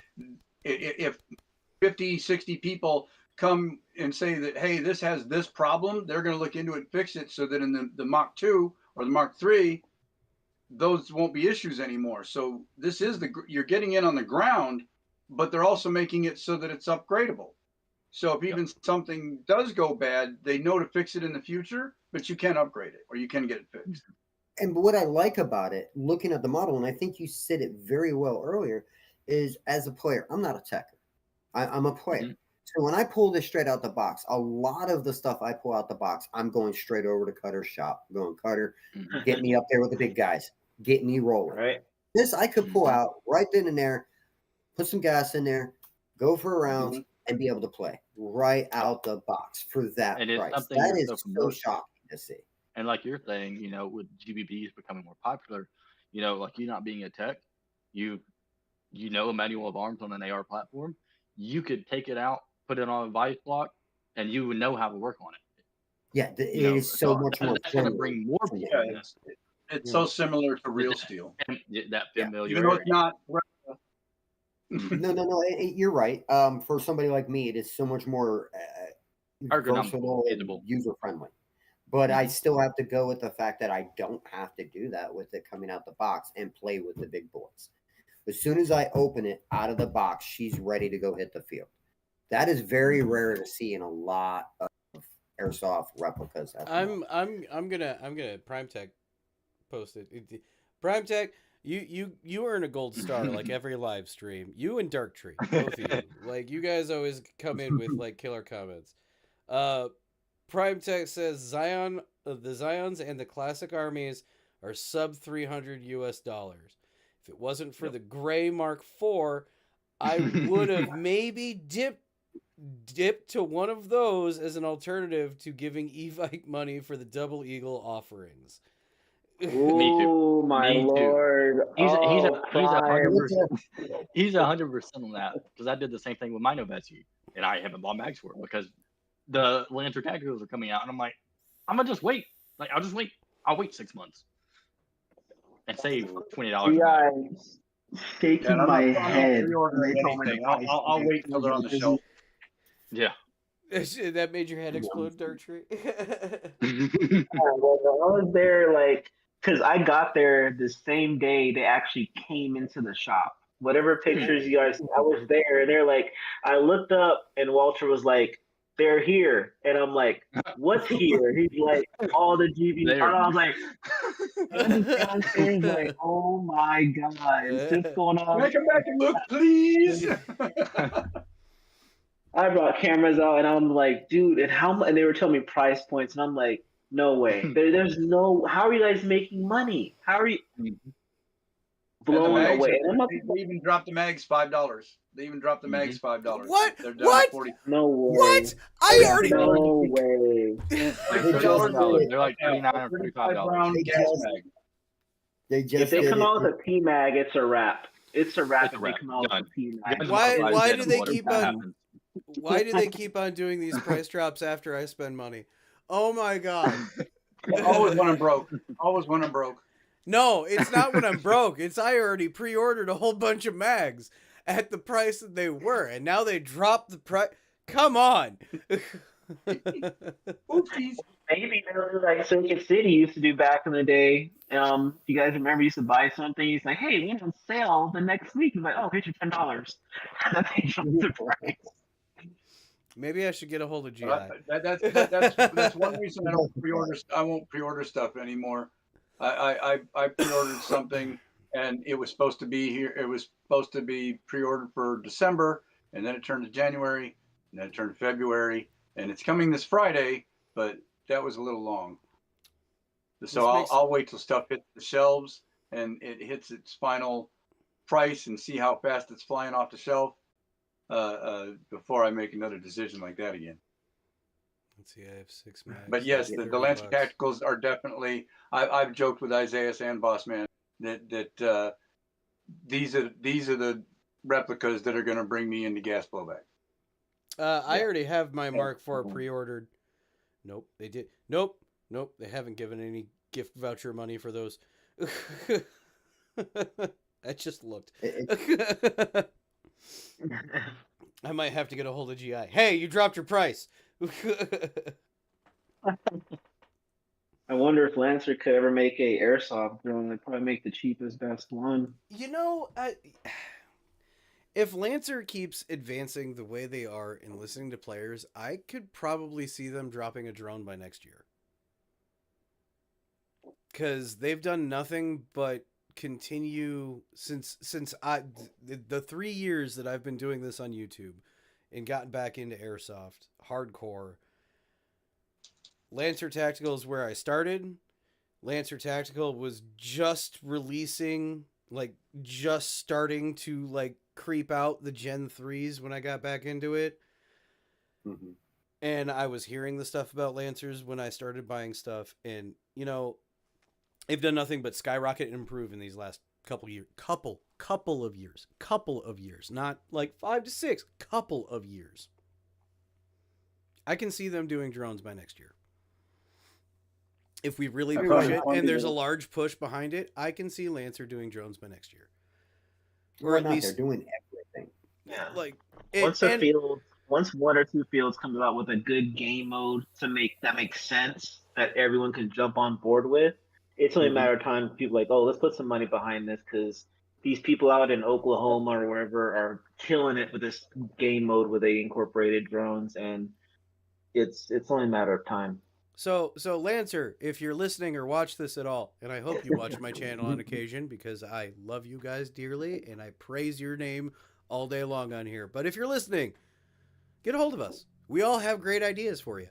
if 50, 60 people come and say that, hey, this has this problem, they're going to look into it and fix it so that in the Mach 2 or the Mach 3, those won't be issues anymore. So this is you're getting in on the ground, but they're also making it so that it's upgradable. So if even something does go bad, they know to fix it in the future, but you can upgrade it or you can get it fixed. And what I like about it, looking at the model, and I think you said it very well earlier, is as a player, I'm not a techer. I'm a player. Mhm. So when I pull this straight out the box, a lot of the stuff I pull out the box, I'm going straight over to Cutter's shop. I'm going, Cutter, get me up there with the big guys. Get me rolling. right. This I could pull Mhm. out right then and there, put some gas in there, go for a round, Mhm. and be able to play right out the box for that And it's price. something That you're is so so familiar with. shocking to see. And like you're saying, with GBBs becoming more popular, like you not being a tech, you know a manual of arms on an AR platform, you could take it out, put it on a vice block, and you would know how to work on it. Yeah, it is so much more that's going to friendly bring more to me. people Yeah, in. it's so similar to real That steel. that Yeah. Even though familiarity. it's not. No, you're right. For somebody like me, it is so much more versatile and feasible. user friendly. But I Mhm. still have to go with the fact that I don't have to do that with it coming out the box and play with the big boys. As soon as I open it out of the box, she's ready to go hit the field. That is very rare to see in a lot of airsoft replicas. At the moment. I'm gonna Prime Tech post it. Prime Tech, you earn a gold star like every live stream. You and Dark Tree, both of you. Like you guys always come in with like killer comments. Prime Tech says the Zions and the classic armies are sub $300. If it wasn't for the gray Mark IV, I would have maybe dipped to one of those as an alternative to giving Evike money for the Double Eagle offerings. Oh my Me too. lord! He's Oh, he's Prime. 100%. He's 100% on that because I did the same thing with my Novetsu, and I haven't bought mags for it because the Lancer Tacticals are coming out, and I'm like, I'm gonna just wait. Like I'll just wait. I'll wait 6 months and save $20. Yeah, Yeah, shaking I'm my not head. pre-ordering anything. I'll wait until they're on the shelf. Yeah. That made your head explode, Dark Tree. Well, I was there because I got there the same day they actually came into the shop. whatever pictures you guys, I was there, and they're like, I looked up, and Walter was like, they're here, and I'm like, what's here? He's like, all the GB. There. I was like, I'm just downstairs, like, oh my god, is this going Can on? I come back and look, please? I brought cameras out, and I'm like, dude, and how much? And they were telling me price points, and I'm like, no way. There's no. How are you guys making money? How are you blowing away? And I'm like, They even dropped the mags $5. They even dropped the mags $5. What? They're down What? to 40. no way. What? I already. No way. $40. They're like $39 or $45. Brown They gas just- mag. They If just they did come it. out with a PMAG, it's a wrap. It's a wrap It's a if they wrap. come out Done. with a PMAG. Why do they keep on- Happens. Why do they keep on doing these price drops after I spend money? Oh my god. Always when I'm broke. Always when I'm broke. No, it's not when I'm broke. It's I already pre-ordered a whole bunch of mags at the price that they were, and now they dropped the price. Come on. Oopsies. Maybe like Circuit City used to do back in the day. You guys remember you used to buy something, he's like, hey, we're on sale the next week. He's like, oh, here's your $10. And then they dropped the price. Maybe I should get a hold of GI. That's one reason I don't pre-order. I won't pre-order stuff anymore. I pre-ordered something, and it was supposed to be here. It was supposed to be pre-ordered for December, and then it turned to January, and then it turned to February, and it's coming this Friday. But that was a little long. So I'll wait till stuff hits the shelves and it hits its final price and see how fast it's flying off the shelf before I make another decision like that again. Let's see, I have 6 mags. But yes, the $30. Lancer Tacticals are definitely. I've joked with Isaiah and Boss Man that these are the replicas that are going to bring me into gas blowback. I already have my Mark IV pre-ordered. Nope, they did. Nope, they haven't given any gift voucher money for those. I just looked. I might have to get a hold of GI. Hey, you dropped your price. I wonder if Lancer could ever make a airsoft drone. They'd probably make the cheapest, best one. You know, if Lancer keeps advancing the way they are and listening to players, I could probably see them dropping a drone by next year. Because they've done nothing but continue since the 3 years that I've been doing this on YouTube and gotten back into Airsoft hardcore. Lancer Tactical is where I started. Lancer Tactical was just releasing, like just starting to like creep out the Gen 3s when I got back into it. Mhm. And I was hearing the stuff about Lancers when I started buying stuff. And, you know, they've done nothing but skyrocket and improve in these last couple of years, not like 5 to 6, couple of years. I can see them doing drones by next year. If we really push it and there's a large push behind it, I can see Lancer doing drones by next year. Or at least they're doing everything. Yeah. like Once one or two fields comes out with a good game mode that makes sense that everyone can jump on board with, it's only a matter of time. People like, oh, let's put some money behind this because these people out in Oklahoma or wherever are killing it with this game mode where they incorporated drones, and it's only a matter of time. So Lancer, if you're listening or watch this at all, and I hope you watch my channel on occasion because I love you guys dearly and I praise your name all day long on here. But if you're listening, get a hold of us. We all have great ideas for you.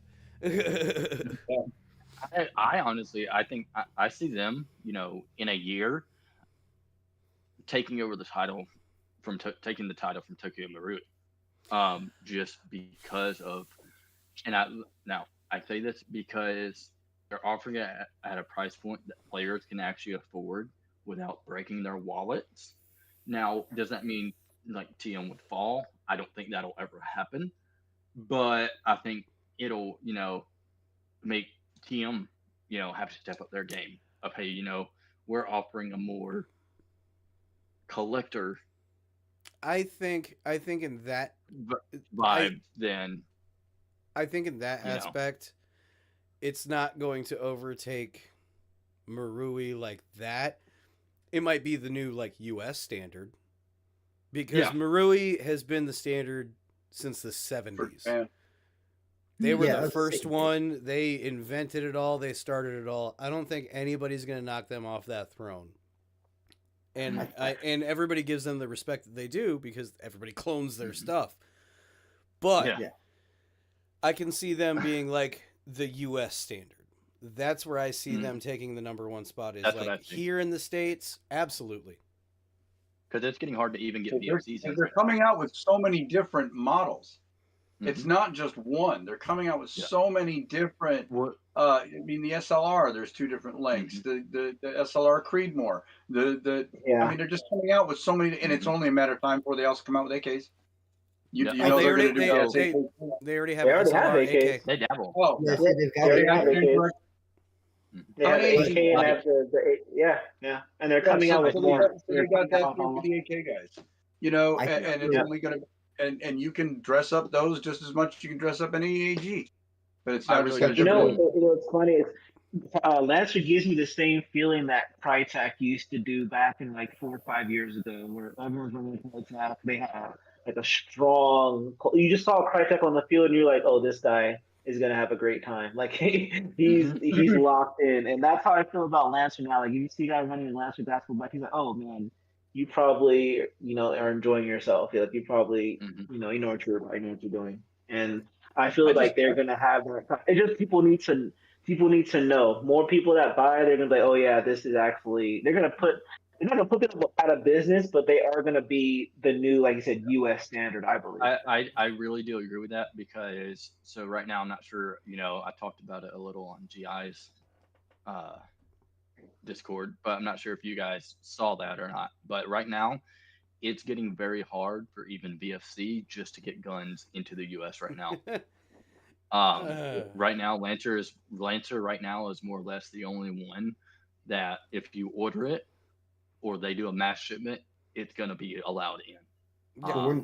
I honestly, I think I see them, in a year, taking over the title taking the title from Tokyo Marui, just because of, and I say this because they're offering it at a price point that players can actually afford without breaking their wallets. Now, does that mean like TM would fall? I don't think that'll ever happen, but I think it'll, make TM, have to step up their game of, hey, we're offering a more collector I think in that vibe than I think in that aspect, it's not going to overtake Marui like that. It might be the new like US standard, because Yeah. Marui has been the standard since the 70s. Yeah. They were Yeah, the let's first see. one. They invented it all. They started it all. I don't think anybody's going to knock them off that throne. And and everybody gives them the respect that they do because everybody clones their stuff. But Yeah. Yeah. I can see them being like the U.S. standard. That's where I see them taking the number one spot. Is That's what I like see. here in the States, absolutely. Because it's getting hard to even get They're, VFCs. they're coming out with so many different models. It's Mhm. not just one. They're coming out with Yeah. so many different. What? I mean, the SLR. There's 2 different lengths. The SLR Creedmoor. Yeah. I mean, they're just coming out with so many, and it's only a matter of time before they also come out with AKs. You, Yeah. you Oh, know they they're already going to do they, that. they already have They already have SLR, AKs. AK. They dabble. Oh, Yeah, Yeah. see, they've They got already it. have AKs. They How have many the AKs AK you and got? have yeah, and they're coming out with So more. they They're got coming that out with too a for lot. the AK guys. You know, I think- and it's Yeah. only going to, and you can dress up those just as much as you can dress up any AG. But it's I not really just got a You know, different. it's funny. Lancer gives me the same feeling that Crytek used to do back in like 4 or 5 years ago, where everyone's running Crytek. They had like a strong. You just saw Crytek on the field, and you're like, "Oh, this guy is gonna have a great time." Like he's locked in, and that's how I feel about Lancer now. Like you see guys running Lancer basketball, he's like, "Oh man, you probably are enjoying yourself. Like you probably you know what you're doing." And I feel I like just they're gonna have that. It just people need to know. More people that buy, they're gonna be like, oh yeah, this is actually. They're not gonna put them out of business, but they are gonna be the new, like you said, U.S. standard, I believe. I really do agree with that because so right now I'm not sure. I talked about it a little on GI's Discord, but I'm not sure if you guys saw that or not. But right now, it's getting very hard for even VFC just to get guns into the U.S. right now. Right now, Lancer right now is more or less the only one that if you order it or they do a mass shipment, it's gonna be allowed in. Yeah.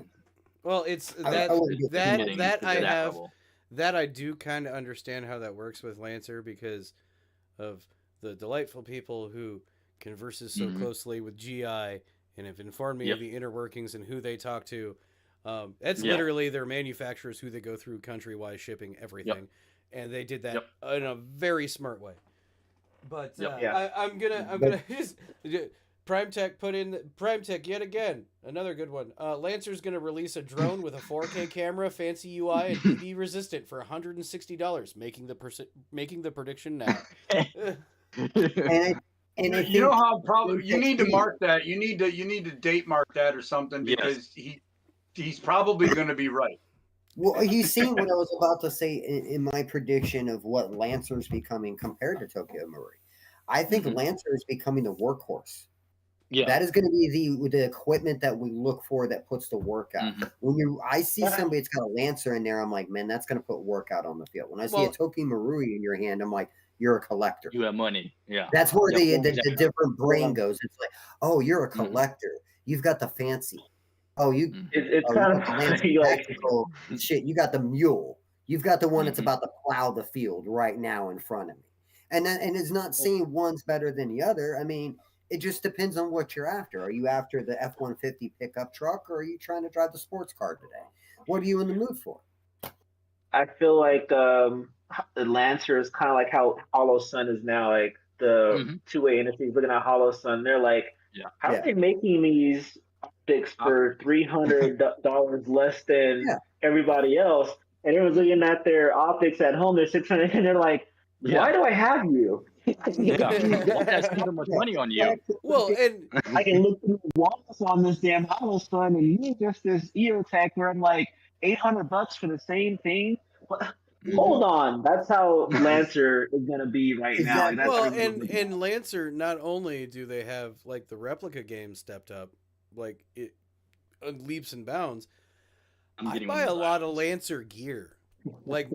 Well, it's I wouldn't be that getting that to I that have level. that I do kind of understand how that works with Lancer because of the delightful people who converses so closely with GI and have informed me of the inner workings and who they talk to. It's literally their manufacturers who they go through countrywide shipping everything, and they did that in a very smart way. But I'm gonna just Prime Tech put in Prime Tech yet again, another good one. Lancer's gonna release a drone with a 4K camera, fancy UI, and BB resistant for $160, making the prediction now. And I you know think how probably you need to mark that. You need to date mark that or something because he's probably going to be right. Well, you seen what I was about to say in my prediction of what Lancer's becoming compared to Tokyo Marui. I think Lancer is becoming the workhorse. Yeah. That is going to be the equipment that we look for that puts the workout. When I see somebody that's got a Lancer in there, I'm like, man, that's going to put workout on the field. When I see a Tokyo Marui in your hand, I'm like, you're a collector. You have money. Yeah. That's where the different brain goes. It's like, oh, you're a collector. You've got the fancy. Oh, it's kind of tactical shit. You got the mule. You've got the one that's about to plow the field right now in front of me. And it's not saying one's better than the other. I mean, it just depends on what you're after. Are you after the F-150 pickup truck, or are you trying to drive the sports car today? What are you in the mood for? I feel like the Lancer is kind of like how Hollow Sun is now. Like the two-way industry looking at Hollow Sun, they're like, how are they making these optics for $300 less than everybody else? And everyone's looking at their optics at home. They're $600, and they're like, why do I have you? Why spend so much money on you? Well, and I can look through the walls on this damn Hollow Sun, and you just this EOTech where I'm like $800 for the same thing. Hold on, that's how Lancer is gonna be right now. Exactly. Well, and Lancer, not only do they have like the replica game stepped up, like it leaps and bounds. I buy a lot of Lancer gear, like.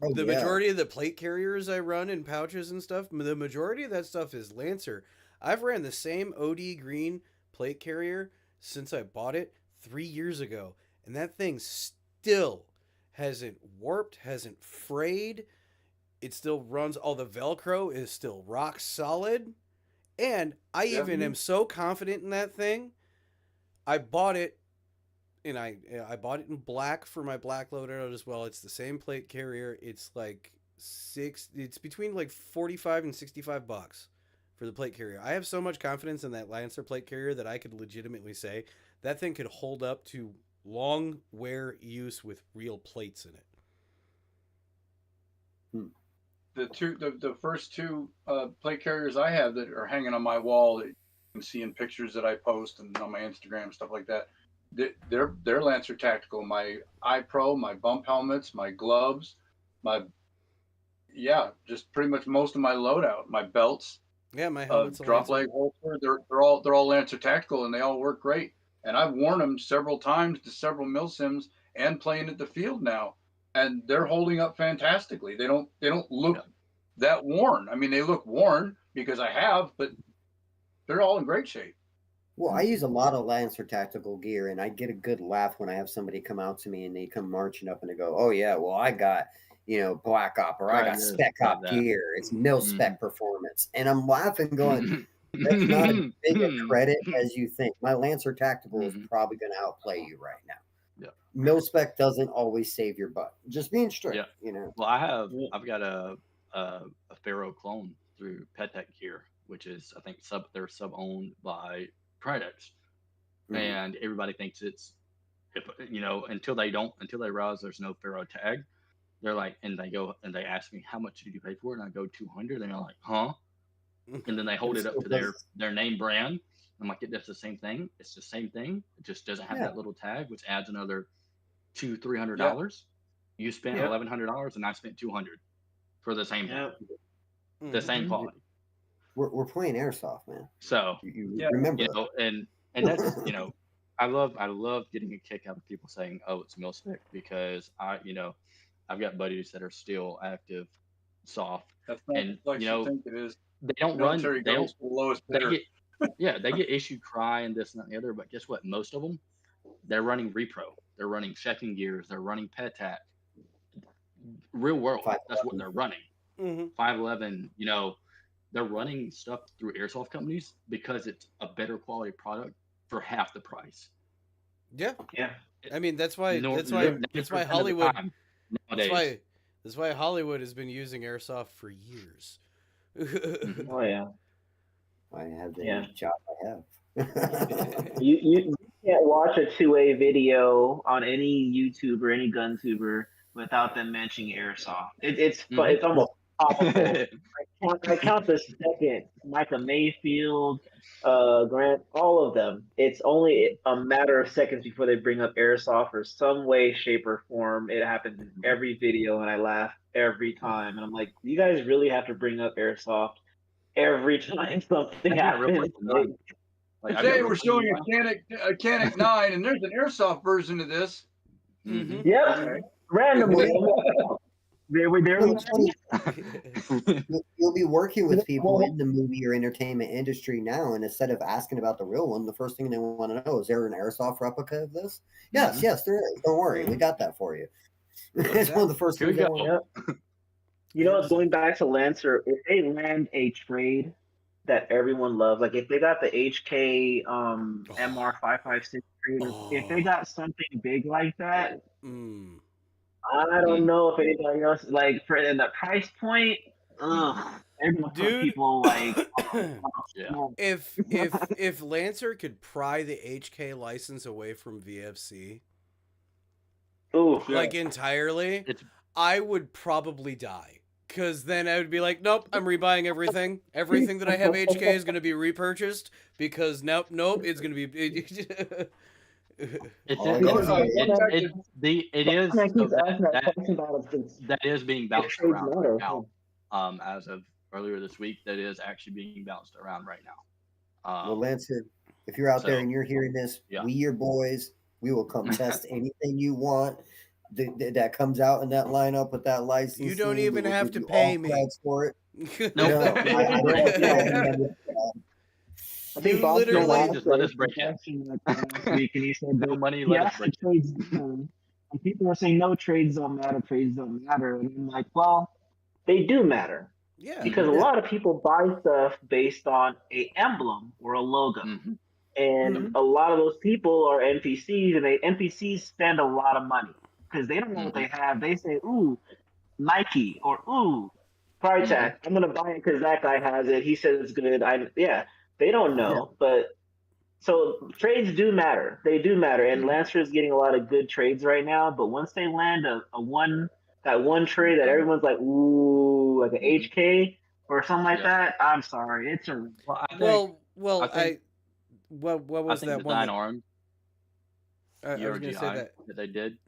The majority of the plate carriers I run in pouches and stuff, the majority of that stuff is Lancer. I've ran the same OD green plate carrier since I bought it 3 years ago, and that thing still hasn't warped, hasn't frayed. It still runs. All the Velcro is still rock solid, and I even am so confident in that thing. I bought it, and I bought it in black for my black loadout as well. It's the same plate carrier. It's like it's between like $45 and $65 for the plate carrier. I have so much confidence in that Lancer plate carrier that I could legitimately say that thing could hold up to long wear use with real plates in it. The first two plate carriers I have that are hanging on my wall that you can see in pictures that I post and on my Instagram, stuff like that. They're Lancer Tactical. My iPro, my bump helmets, my gloves, just pretty much most of my loadout, my belts, Yeah, my helmet's drop leg holster. They're all Lancer Tactical, and they all work great. And I've worn them several times to several milsims and playing at the field now, and they're holding up fantastically. They don't look that worn. I mean, they look worn because I have, but they're all in great shape. Well, I use a lot of Lancer tactical gear, and I get a good laugh when I have somebody come out to me and they come marching up and they go, "Oh yeah, well I got Black Op or I got Spec Op gear. It's mil spec performance," and I'm laughing, going, "That's not as big a credit as you think. My Lancer tactical is probably going to outplay you right now. Yeah, mil spec doesn't always save your butt. Just being straight, Well, I've got a Pharaoh clone through Petec Gear, which is I think they're sub owned by Pridex, and everybody thinks it's until they realize there's no Pharaoh tag, they're like, and they ask me how much did you pay for it, and I go 200, and they're like, huh, and then they hold it up to their name brand. I'm like, that's the same thing. It's the same thing. It just doesn't have that little tag, which adds another $200-$300. You spent $1,100, and I spent $200 for the same thing, the same quality. We're playing Airsoft, man. So you remember, and that's I love getting a kick out of people saying, "Oh, it's mil spec," because I've got buddies that are still active soft, that's not and like you think it is. They don't Military run. They don't. The lowest bidder. They get issued cry and this and that and the other. But guess what? Most of them, they're running repro. They're running second gears. They're running PETAC. Real world. That's what they're running. 511. They're running stuff through airsoft companies because it's a better quality product for half the price. Yeah. I mean, that's why Hollywood. That's why Hollywood has been using airsoft for years. Oh yeah. I have the job I have. You can't watch a 2A video on any YouTube or any gun tuber without them mentioning airsoft. It's almost awful. I count the second. Micah Mayfield, Grant, all of them. It's only a matter of seconds before they bring up airsoft or some way, shape, or form. It happens in every video, and I laugh every time. And I'm like, you guys really have to bring up airsoft every time something happens. Today we're showing a Canic 9, and there's an airsoft version of this. Yep, randomly. You'll be working with people in the movie or entertainment industry now, and instead of asking about the real one, the first thing they want to know is there an airsoft replica of this? Yes, there is. Don't worry, we got that for you. It's one of the first things. Going back to Lancer, if they land a trade that everyone loves, like if they got the HK MR556 trade, if they got something big like that. I don't know if anybody else in the price point. People like. If Lancer could pry the HK license away from VFC, entirely, I would probably die. Because then I would be like, nope, I'm rebuying everything. Everything that I have HK is going to be repurchased because nope, it's going to be. That is being bounced around right now. As of earlier this week, that is actually being bounced around right now. Well, Lancer, if you're out there and you're hearing this, we your boys. We will come test anything you want that comes out in that lineup with that license. You don't even have to pay me for it. I think Bob literally just let us break it. And he said, no money, let us break it. And people are saying, no, trades don't matter. And I'm like, well, they do matter. Yeah. Because a lot of people buy stuff based on a emblem or a logo. And a lot of those people are NPCs, and NPCs spend a lot of money because they don't know what they have. They say, "Ooh, Nike," or "Ooh, Price Tag. I'm gonna buy it because that guy has it. He says it's good." They don't know, but so trades do matter. They do matter, and Lancer is getting a lot of good trades right now. But once they land that one trade that everyone's like, "Ooh," like an HK or something like that, I'm sorry, it's a what was I think that the one? Nine Arms I was going to say that. they did.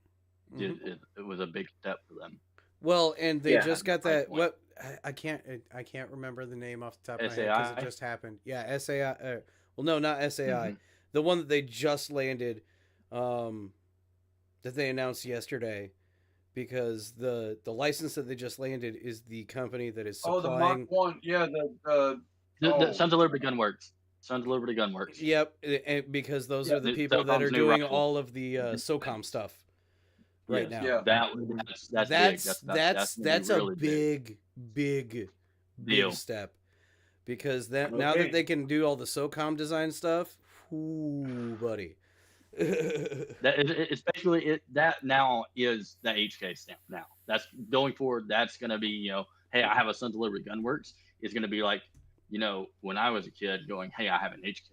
It was a big step for them. Well, and they just got that. Point. What I can't remember the name off the top of my head because it just happened. Yeah, SAI. Well, no, not SAI. The one that they just landed, that they announced yesterday, because the license that they just landed is the company that is supplying. Oh, the Mach 1. Yeah, the Sons of Liberty Gunworks. Sons of Liberty Gunworks. Yep, and because those are the people that are doing all of the SOCOM stuff right now. Yeah, that's really a big step, because now that they can do all the SOCOM design stuff, ooh, buddy. that now is the HK stamp. Now that's going forward. That's going to be, hey, I have a Sons of Liberty Gunworks. It's going to be like, when I was a kid going, hey, I have an HK.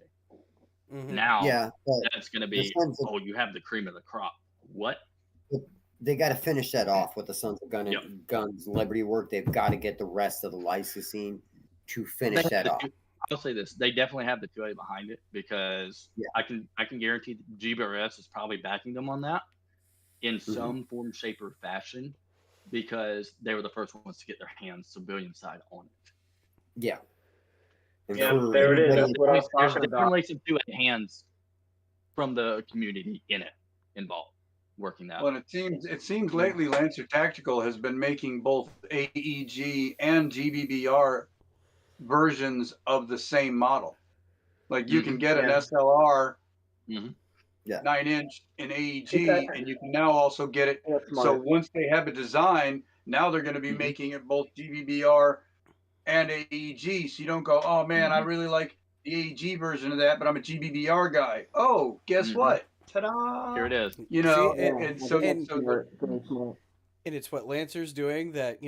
Now that's going to be, you have the cream of the crop. What? They got to finish that off with the Sons of Guns Liberty work. They've got to get the rest of the licensing to finish that off. I'll say this: they definitely have the QA behind it, because I can guarantee that GBRS is probably backing them on that in some form, shape, or fashion, because they were the first ones to get their hands civilian side on it. Yeah. There it is. That's what I was talking about. There's definitely some QA hands from the community involved working that. Well, it seems lately Lancer Tactical has been making both AEG and GBBR versions of the same model. Like you can get an SLR 9-inch in AEG, and you can now also get it. So once they have a design, now they're going to be making it both GBBR and AEG. So you don't go, oh man, I really like the AEG version of that, but I'm a GBBR guy. Oh, guess what? Ta-da! Here it is. And it's what Lancer's doing, that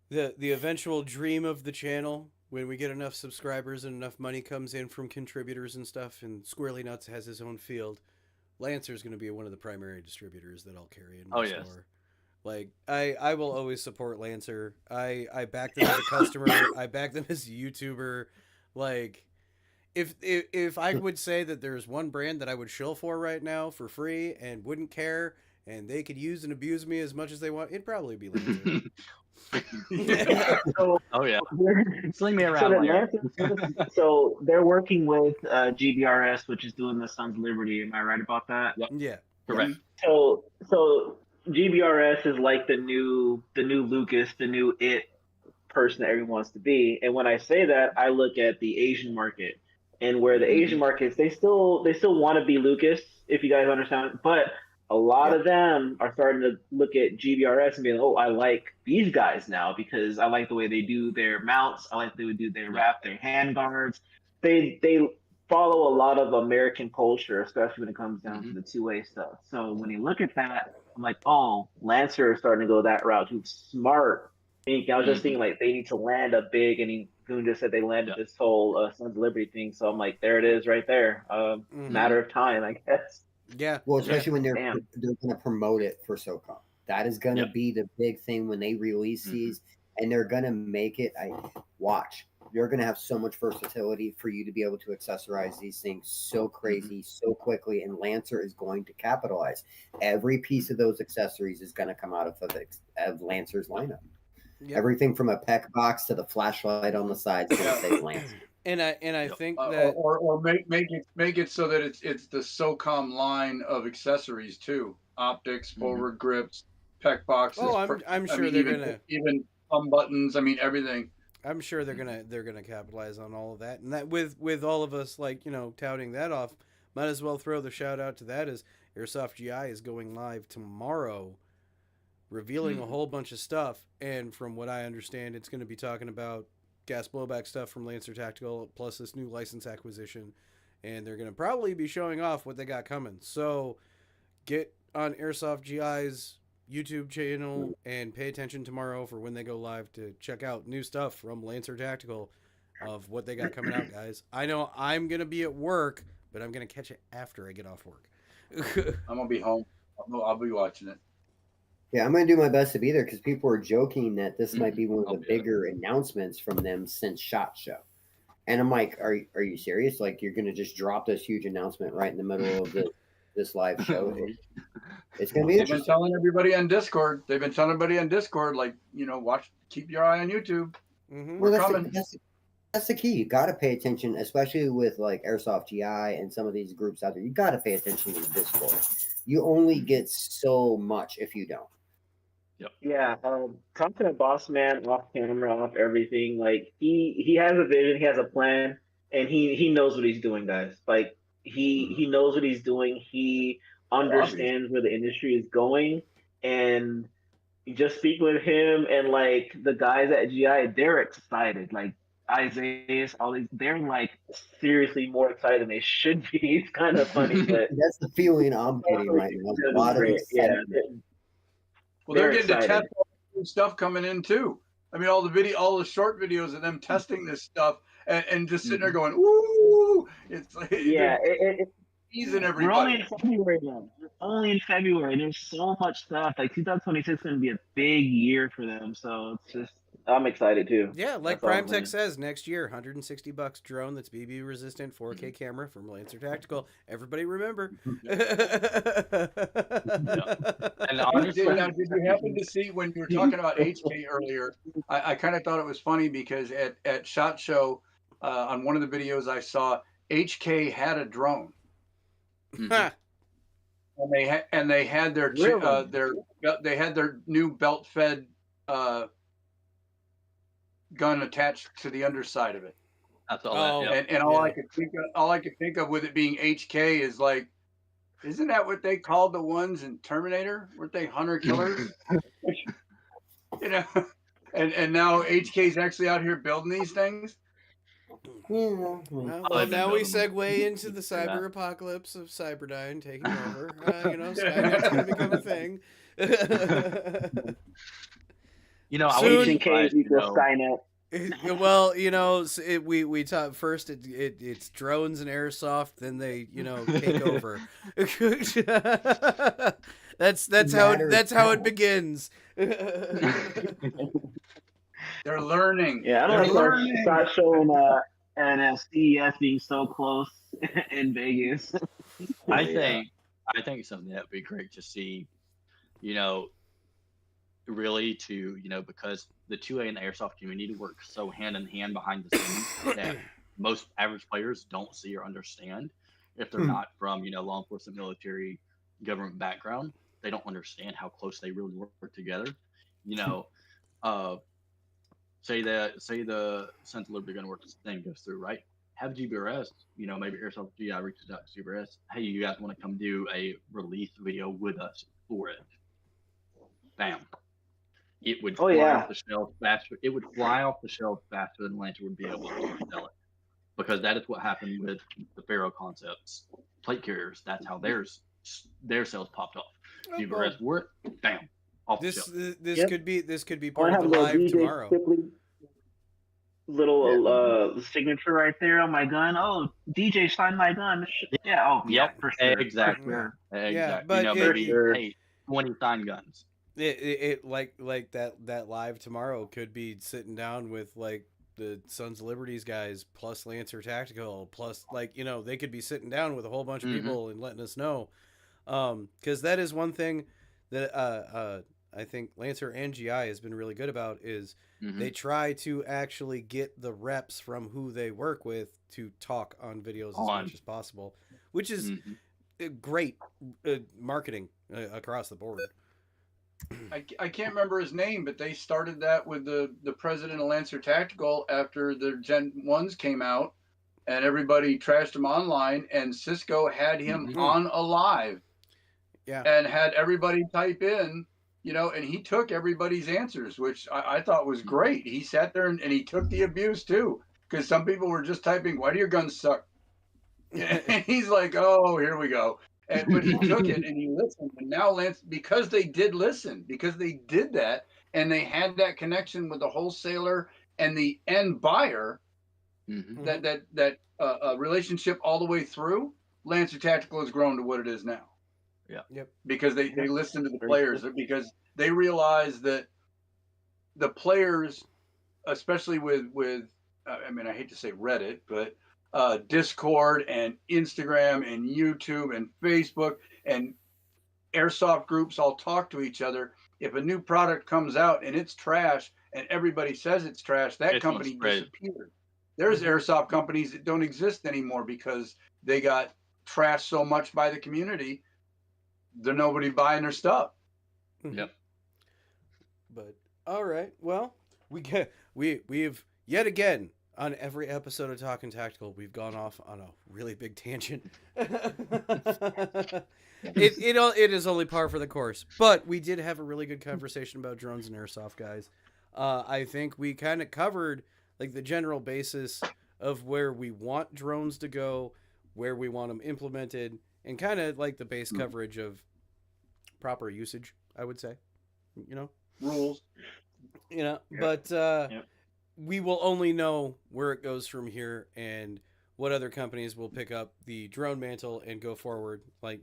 the eventual dream of the channel, when we get enough subscribers and enough money comes in from contributors and stuff, and Squirrely Nuts has his own field, Lancer's going to be one of the primary distributors that I'll carry in my store. Like, I will always support Lancer. I back them as a customer. I back them as a YouTuber. Like, if I would say that there's one brand that I would shill for right now for free and wouldn't care, and they could use and abuse me as much as they want, it'd probably be Lancer. Sling me around. So they're working with GBRS, which is doing the Sons of Liberty. Am I right about that? Yep. Yeah. Correct. So GBRS is like the new Lucas, the new person that everyone wants to be. And when I say that, I look at the Asian market, and where the Asian markets, they still want to be Lucas, if you guys understand, but a lot of them are starting to look at GBRS and be like, oh, I like these guys now because I like the way they do their mounts. I like the way they do their wrap, their hand guards. They follow a lot of American culture, especially when it comes down to the two-way stuff. So when you look at that, I'm like, oh, Lancer is starting to go that route. Who's smart. I was just thinking, like, they need to land a big, and Goon just said they landed this whole Sons of Liberty thing. So I'm like, there it is right there. Matter of time, I guess. Yeah. Well, especially when they're going to promote it for SOCOM. That is going to be the big thing when they release these, and they're going to make it. Watch. You're going to have so much versatility for you to be able to accessorize these things so crazy, so quickly, and Lancer is going to capitalize. Every piece of those accessories is going to come out of Lancer's lineup. Yep. Everything from a PEC box to the flashlight on the side is going to say Lancer. And I think that or make it so that it's the SOCOM line of accessories too. Optics, forward grips, PEC boxes. Oh, I'm sure they're gonna even thumb buttons. I mean everything. I'm sure they're gonna capitalize on all of that, and that with all of us touting that off, might as well throw the shout out to that as Airsoft GI is going live tomorrow, revealing a whole bunch of stuff, and from what I understand, it's going to be talking about gas blowback stuff from Lancer Tactical, plus this new license acquisition, and they're going to probably be showing off what they got coming. So get on Airsoft GI's YouTube channel and pay attention tomorrow for when they go live to check out new stuff from Lancer Tactical of what they got coming out, guys. I know I'm going to be at work, but I'm going to catch it after I get off work. I'm gonna be home. I'll be watching it. Yeah, I'm going to do my best to be there because people are joking that this might be one of I'll the be there. bigger announcements from them since SHOT Show. And I'm like, are you serious? Like, you're going to just drop this huge announcement right in the middle of this live show? It's going to be They've been interesting. telling everybody on Discord. They've been telling everybody on Discord, like, watch, keep your eye on YouTube. Mm-hmm. We're Well, coming. that's the key. You got to pay attention, especially with like Airsoft GI and some of these groups out there. You got to pay attention to the Discord. You only get so much if you don't. Yeah, talking to Boss Man off camera, off everything, like he has a vision, he has a plan, and he knows what he's doing, guys. Like he knows what he's doing. He understands where the industry is going, and you just speak with him and like the guys at GI, they're excited. Like Isaiah, all these, they're like seriously more excited than they should be. It's kind of funny, but That's the feeling I'm getting right now. A lot of excitement. Well, they're They're getting to excited. test all the new stuff coming in too. I mean, all the short videos of them testing this stuff and just sitting there going, "Ooh!" It's like Yeah, teasing we're only everybody. in February now. We're only in February. There's so much stuff. Like 2026 is going to be a big year for them. So it's just, I'm excited too. Yeah, like That's all I'm Prime saying. Tech says, next year, $160 drone that's BB resistant, 4K camera from Lancer Tactical. Everybody remember. And honestly, Now, did you happen to see when you were talking about HK earlier? I kind of thought it was funny because at SHOT Show, on one of the videos I saw, HK had a drone. Ha! And they had their Really? they had their new belt fed gun attached to the underside of it. that's all Oh. that. Yep. And all I could think of with it being HK is like, isn't that what they called the ones in Terminator? Weren't they hunter killers? And now HK's actually out here building these things. Yeah. Well, now we segue into the cyber apocalypse of Cyberdyne taking over. Skynet's going to become a thing. I Soon- was H&K surprised, equals Skynet. Well, we talk first. It's drones and airsoft. Then they take over. that's how it begins. They're learning. Yeah, I They're don't learning. like start showing CES being so close in Vegas. I think something that would be great to see, really to, because the 2A and the airsoft community work so hand in hand behind the scenes that most average players don't see or understand if they're not from, law enforcement, military, government background. They don't understand how close they really work together. Say the Sons of Liberty gun work thing goes through, right? Have GBRS, maybe Airsoft GI reaches out to GBRS. Hey, you guys want to come do a release video with us for it? Bam. It would fly off the shelf faster. It would fly off the shelf faster than Lancer would be able to sell it. Because that is what happened with the Faro Concepts plate carriers. That's how their sales popped off. GBRS were bam. This could be I part have of a the little live DJ tomorrow. Sibley, little signature right there on my gun. Oh, DJ signed my gun. Yeah. Oh, yeah, for sure. Exactly. For sure. Exactly. Yeah, but maybe sure. 20 sign guns. It like that live tomorrow could be sitting down with like the Sons of Liberties guys plus Lancer Tactical plus they could be sitting down with a whole bunch of people and letting us know, because that is one thing that I think Lancer and GI has been really good about is they try to actually get the reps from who they work with to talk on videos as much as possible, which is great marketing across the board. I can't remember his name, but they started that with the president of Lancer Tactical after the Gen 1s came out and everybody trashed him online, and Cisco had him on a live. Yeah. And had everybody type in, and he took everybody's answers, which I thought was great. He sat there and he took the abuse too, because some people were just typing, "Why do your guns suck?" And he's like, "Oh, here we go." But he took it and he listened. And now Lance, because they did listen, because they did that, and they had that connection with the wholesaler and the end buyer, Mhm. that relationship all the way through, Lancer Tactical has grown to what it is now. Yep. Because they listened to the Very players, cool. because they realized that the players, especially with I mean, I hate to say Reddit, but Discord and Instagram and YouTube and Facebook and airsoft groups all talk to each other. If a new product comes out and it's trash and everybody says it's trash, that It's gonna company spread. disappeared. There's airsoft companies that don't exist anymore because they got trashed so much by the community. There's nobody buying their stuff. Yep. But all right, well, we've yet again on every episode of Talking Tactical, we've gone off on a really big tangent. It is only par for the course, but we did have a really good conversation about drones and airsoft, guys. I think we kind of covered like the general basis of where we want drones to go, where we want them implemented, and kind of like the base coverage of proper usage, I would say. You know, Rules. but Yep. we will only know where it goes from here and what other companies will pick up the drone mantle and go forward. Like,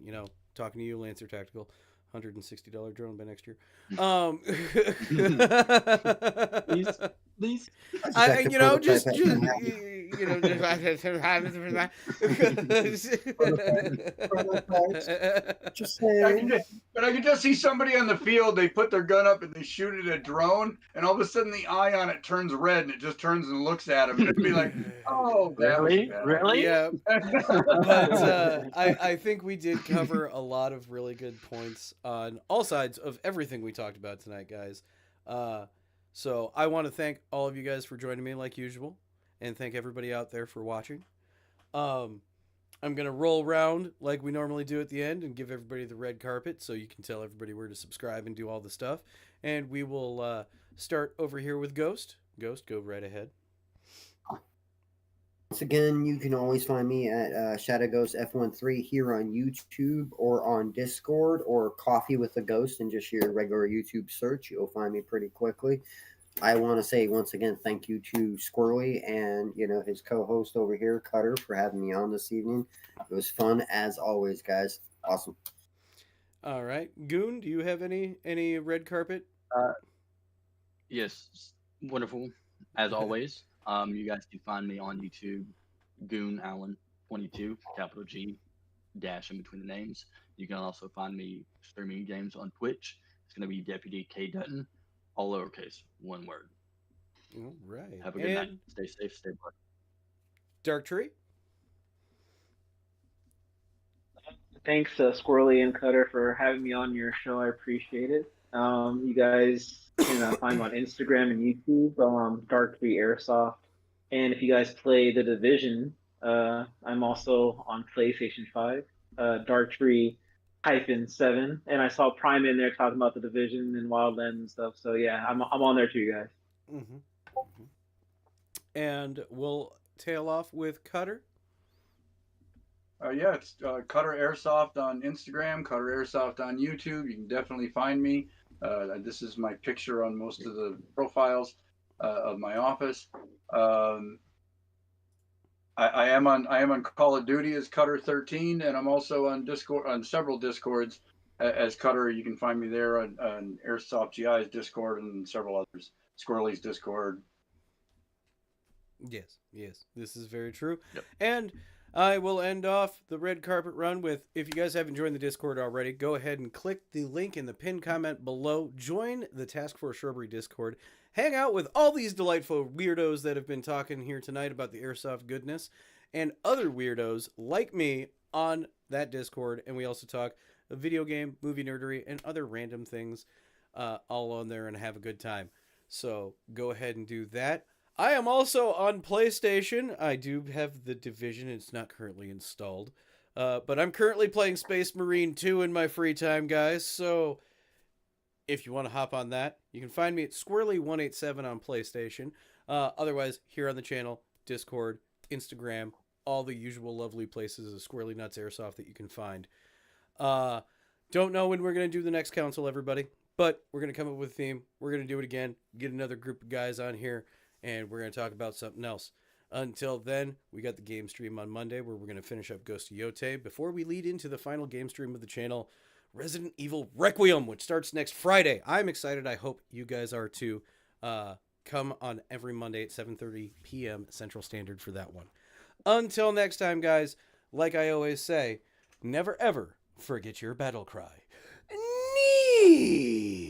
talking to you, Lancer Tactical, $160 drone by next year. Please. I, you know, just, Prototype just at you know, Just I can saying. but I can just see somebody on the field. They put their gun up and they shoot at a drone, and all of a sudden the eye on it turns red, and it just turns and looks at him, and it'd be like, "Oh, that was Really? bad." Really? yeah, but I think we did cover a lot of really good points on all sides of everything we talked about tonight, guys. So I want to thank all of you guys for joining me like usual, and thank everybody out there for watching. I'm gonna roll around like we normally do at the end and give everybody the red carpet so you can tell everybody where to subscribe and do all the stuff. And we will start over here with Ghost. Ghost, go right ahead. Once again, you can always find me at Shadow Ghost F13 here on YouTube or on Discord or Coffee with the Ghost and just your regular YouTube search. You'll find me pretty quickly. I want to say once again thank you to Squirrely and his co-host over here, Cutter, for having me on this evening. It was fun as always, guys. Awesome. All right, Goon, do you have any red carpet? Yes. Wonderful. As always. You guys can find me on YouTube, Goon Allen 22, capital G, dash in between the names. You can also find me streaming games on Twitch. It's going to be Deputy K Dutton, all lowercase, one word. All right. Have a good night. Stay safe, stay blessed. Dark Tree? Thanks, Squirrely and Cutter, for having me on your show. I appreciate it. You guys can find me on Instagram and YouTube, Dark Tree Airsoft. And if you guys play The Division, I'm also on PlayStation 5, Dark Tree -7. And I saw Prime in there talking about The Division and Wildlands and stuff. So yeah, I'm on there too, guys. Mm-hmm. Mm-hmm. And we'll tail off with Cutter. Yeah, it's Cutter Airsoft on Instagram, Cutter Airsoft on YouTube. You can definitely find me. This is my picture on most of the profiles of my office. I am on Call of Duty as Cutter 13, and I'm also on Discord, on several Discords as Cutter. You can find me there on Airsoft GI's Discord and several others. Squirrely's Discord. Yes, this is very true. Yep. And I will end off the red carpet run with, if you guys haven't joined the Discord already, go ahead and click the link in the pinned comment below. Join the Task Force Shrubbery Discord. Hang out with all these delightful weirdos that have been talking here tonight about the airsoft goodness and other weirdos like me on that Discord. And we also talk a video game, movie nerdery, and other random things all on there and have a good time. So go ahead and do that. I am also on PlayStation. I do have The Division. It's not currently installed. But I'm currently playing Space Marine 2 in my free time, guys. So if you want to hop on that, you can find me at Squirrely187 on PlayStation. Otherwise, here on the channel, Discord, Instagram, all the usual lovely places of Squirrely Nuts Airsoft that you can find. Don't know when we're going to do the next council, everybody, but we're going to come up with a theme. We're going to do it again, get another group of guys on here, and we're going to talk about something else. Until then, we got the game stream on Monday where we're going to finish up Ghost of Yote before we lead into the final game stream of the channel, Resident Evil Requiem, which starts next Friday. I'm excited. I hope you guys are too. Come on every Monday at 7:30 p.m. Central Standard for that one. Until next time, guys, like I always say, never ever forget your battle cry. Nee!